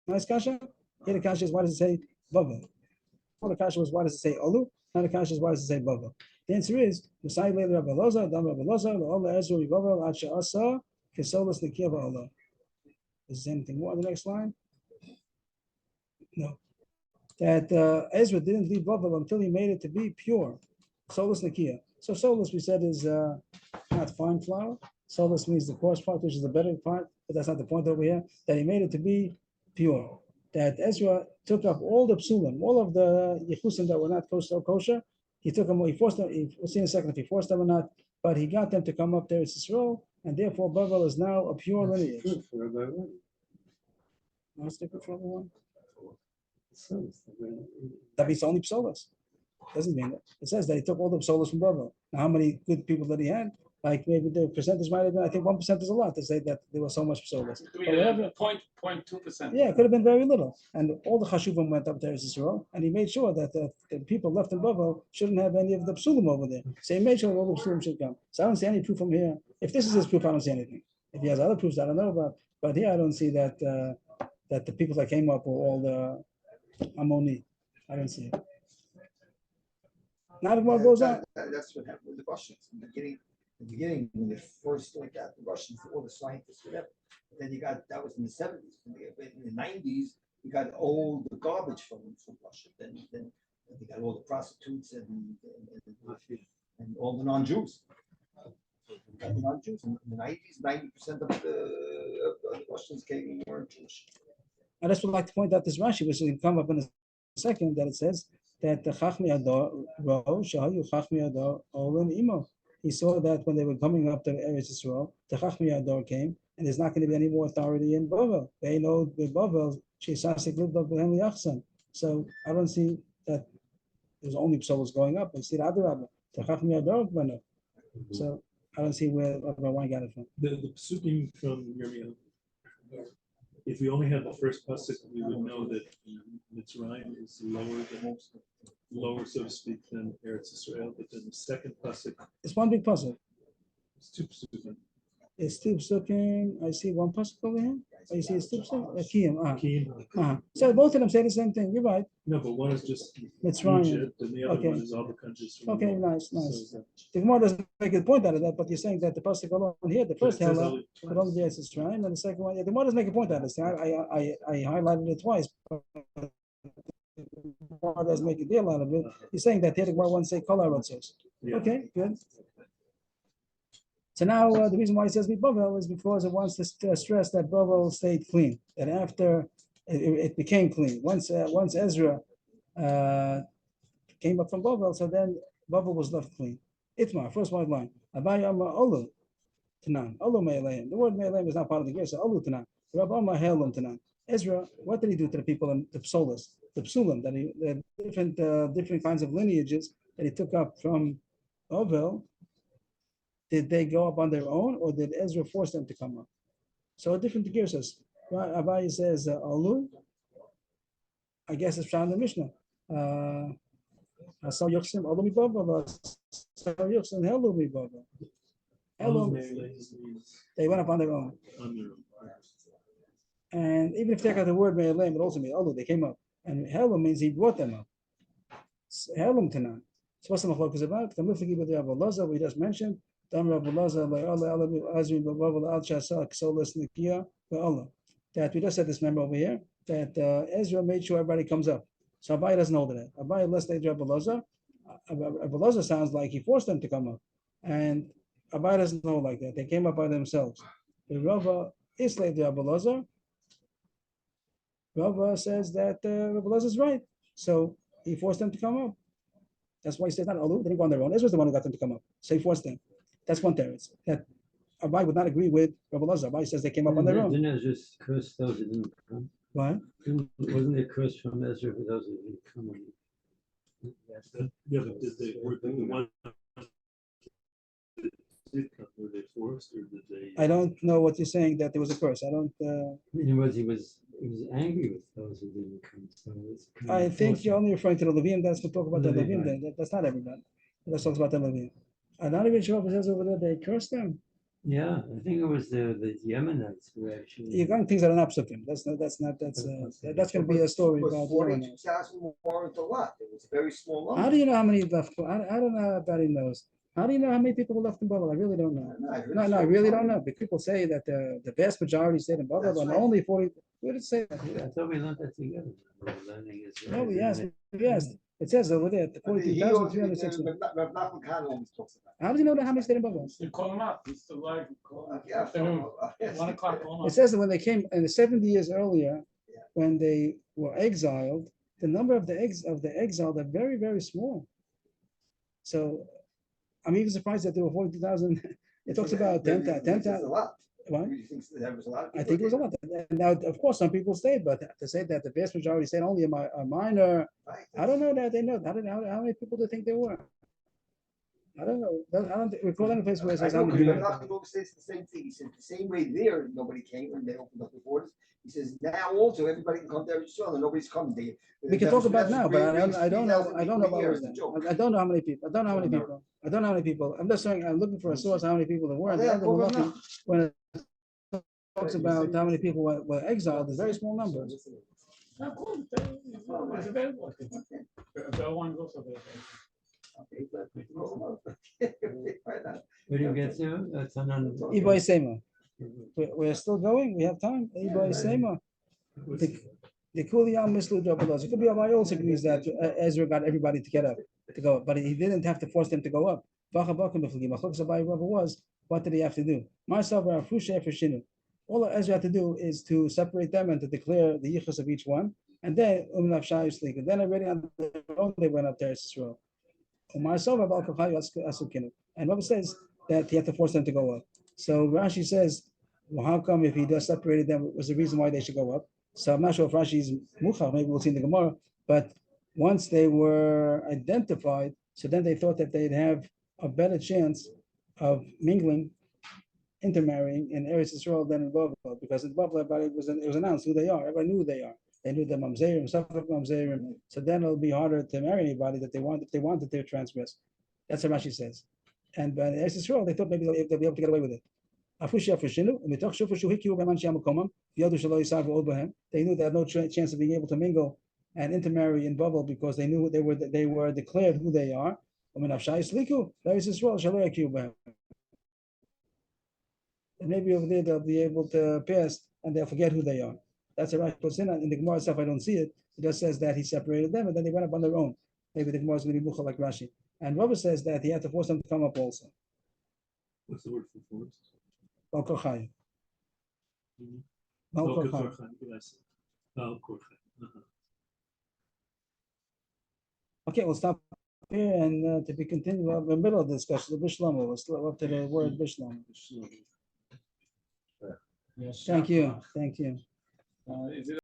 Nice kasha? Here the kasha is why does it say Bavel? Well, the kasha was why does it say Olu? Now the kasha is why does it say Bavel? The answer is Messiah later Rabbi Loza, Dam Rabbi Loza, Ola Ezra Bavel, Ad She'asa, Kesolas Nikia Ba'olah. Is there anything more on the next line? No. That Ezra didn't leave Bavel until he made it to be pure. Solus Nakia. So solus we said is not fine flour. Solus means the coarse part, which is the better part, but that's not the point over here. That he made it to be pure. That Ezra took up all the psulim, all of the yechusim that were not kosher. He took them, he forced them, we'll see in a second if he forced them or not, but he got them to come up there to Yisrael, and therefore Bavel is now a pure lineage. What's different for everyone? That means only psolas. Doesn't mean that. It says that he took all the psolas from Bavel. Now, how many good people that he had? Like maybe the percentage might have been, I think 1% is a lot to say that there was so much psolas. 0.2%. Yeah, it could have been very little. And all the chashuvim went up there to Israel, and he made sure that the people left in Bavel shouldn't have any of the psulim over there. So he made sure all the psulim should come. So I don't see any proof from here. If this is his proof, I don't see anything. If he has other proofs, I don't know about. But here I don't see that that the people that came up were all the Ammoni. I don't see it. Now the Gemara goes on. That's what happened with the Russians in the beginning when they first got the Russians, all the scientists, whatever. Then you got that was in the 70s. In the 90s, you got all the garbage from Russia. Then they got all the prostitutes and all the non-Jews. The non-Jews in the 90s, 90% of the Russians came and weren't Jewish. I just would like to point out this Rashi, which will come up in a second, that it says that the Chachmi Ador Shahayu Chachmi Ador Olen Imo. He saw that when they were coming up to Eretz Yisrael, the Chachmi Ador came, and there's not going to be any more authority in Bavel. They know with Bavel, so I don't see that there's only psolos going up. I see the other Rabbi, the Chachmi Ador went up. So I don't see where I got it from. The psukim from Yirmiyah. If we only had the first pasuk, we would know that Mitzrayim is lower, so to speak, than Eretz Yisrael. But then the second pasuk, It's one big pasuk. it's two psukim. It's two psukim. I see one pasuk over here. Oh, you see it's two psukim? Kiyim. So both of them say the same thing. You're right. No, but one is just Mitzrayim. Egypt, and the other Okay. one is all the countries. From Okay, the north. nice. So The Gemara doesn't make a point out of that, but you're saying that the pasuk alone here, the first it says hella, only but only the Mitzrayim, and the second one, the Gemara doesn't make a point out of this. I highlighted it twice. But the Gemara doesn't make a deal out of it. He's saying that here the Gemara won't say kol harotzos. Yeah. Okay, good. So now the reason why he says Bavel is because it wants to stress that Bavel stayed clean. That after it became clean. Once Ezra came up from Bavel, so then Bavel was left clean. Itmar, first white line. Abayama Olu Tanan. Olu Me'aleim. The word Me'aleim is not part of the Gersa. Olu Tanan. Rabama Helum Tanan. Ezra, what did he do to the people in the Psolas? The Psulim, that the different kinds of lineages that he took up from Bavel. Did they go up on their own, or did Ezra force them to come up? So a different Gersas. Abaye says Olu. I guess it's found in the Mishnah. Asar Yochsim, Olu Mibaba, Asar Yochsim, Helu Mibaba. Helu, they went up on their own. On their own. And even if they got the word Me'elim, it also means Olu, they came up. And Helu means he brought them up. Helum Tanan. So what's the machlok is about? Kamuflagi with the Abu Laza, we just mentioned. Dam Abu Laza, that we just said this member over here, that Ezra made sure everybody comes up. So Abai doesn't hold that. Abai less than Abu Laza. Abu Laza sounds like he forced them to come up. And Abai doesn't hold like that. They came up by themselves. The Rava is like the Abu Laza. Rava says that Abu Laza is right. So he forced them to come up. That's why he says not Alu, they didn't go on their own. Ezra's the one who got them to come up. So he forced them. That's one teretz. That Abai would not agree with Rabbi Lazar. Abai says they came up on their own. Didn't Ezra just curse those who didn't come? What? Wasn't it curse from Ezra for those who didn't come? Yeah, but did they, were the one that did come, were they forced or did they? I don't know what you're saying that there was a curse. I don't. He was angry with those who didn't come. So it's kind I of think you're forcing. only referring to the Levine. That's to talk about the Levine, Levine. That's not everybody. Let's talk about the Levine. I'm not even sure if it says over there they cursed them. Yeah, I think it was the Yemenites who actually. You're going things that are not psukim. That's going to be a story about the Yemenites. 42,000 weren't a lot. It was a very small number. How do you know how many left? I don't know if anybody knows. How do you know how many people were left in Babel? I really don't know. No, I really don't know. But people say that the vast majority stayed in Babel, That's and right. only 40. Where did it say that? I thought we learned that together. We were learning Israel. No, yes. It says over there, Reb Nachman 42,360. Khan always talks about How does he know that how many stayed in Babel? You call him up, he's still alive. You call him. it. Yeah. Afternoon, Yes. 1 o'clock, call him It up. says that when they came in the 70 years earlier, Yeah. when they were exiled, the number of the exiled are very, very small. So I'm even surprised that there were 42,000. It talks about 10,000. It's a lot. What? You think there was a lot of I people think it was a there? lot. And now, of course, some people stayed, but to say that the vast majority stayed only a minor, Right. I don't know that they know. How many people do you think there were? I don't know. I don't recall any place where it I says how know, many because people. Reb Nachman always says the same thing. He said the same way there, nobody came when they opened up the borders. He says now also everybody can come to Israel and nobody's coming. We can talk about now, but I don't know. I don't know about what was that. I don't know how many people. I don't know how many people. I don't know how many people. I'm just saying. I'm looking for a source how many people there were. And the other one looking, when it talks about how many people were exiled, it's very small numbers. Of course, it's available. If I want to go somewhere. Where do you get to? That's on. Ibai Sema. We're still going. We have time. Ibai Sema. The Kuliyam Mislu Jabalos. It could be Abai also agrees that Ezra got everybody to get up, to go up, but he didn't have to force them to go up. Was, what did he have to do? All Ezra had to do is to separate them and to declare the yichus of each one, and then and then already on their own they went up to Israel. And Rabbi says that he had to force them to go up. So Rashi says, well, how come if he just separated them was the reason why they should go up? So I'm not sure if Rashi is muchach, maybe we'll see in the Gemara, but once they were identified, so then they thought that they'd have a better chance of mingling, intermarrying in Eretz Yisrael than in Babel, because in Babel everybody it was announced who they are. Everybody knew who they are. They knew the mamzerim, Safak mamzerim. So then it'll be harder to marry anybody that they want if they wanted to transgress. That's what Rashi says. And by Eretz Yisrael, they thought maybe they'll be able to get away with it. They knew they had no chance of being able to mingle and intermarry in Babel because they knew they were declared who they are. And maybe over there they'll be able to pass and they'll forget who they are. That's a right person. In the Gemara itself, I don't see it. It just says that he separated them and then they went up on their own. Maybe the Gemara is going to be mucha like Rashi. And Rabbi says that he had to force them to come up also. What's the word for forced? Balkochai. Yes. Okay, we'll stop here and to be continued in the middle of the discussion, the Bishlam. We're still up to the word Bishlam. Yes. Thank you. Thank you. Is it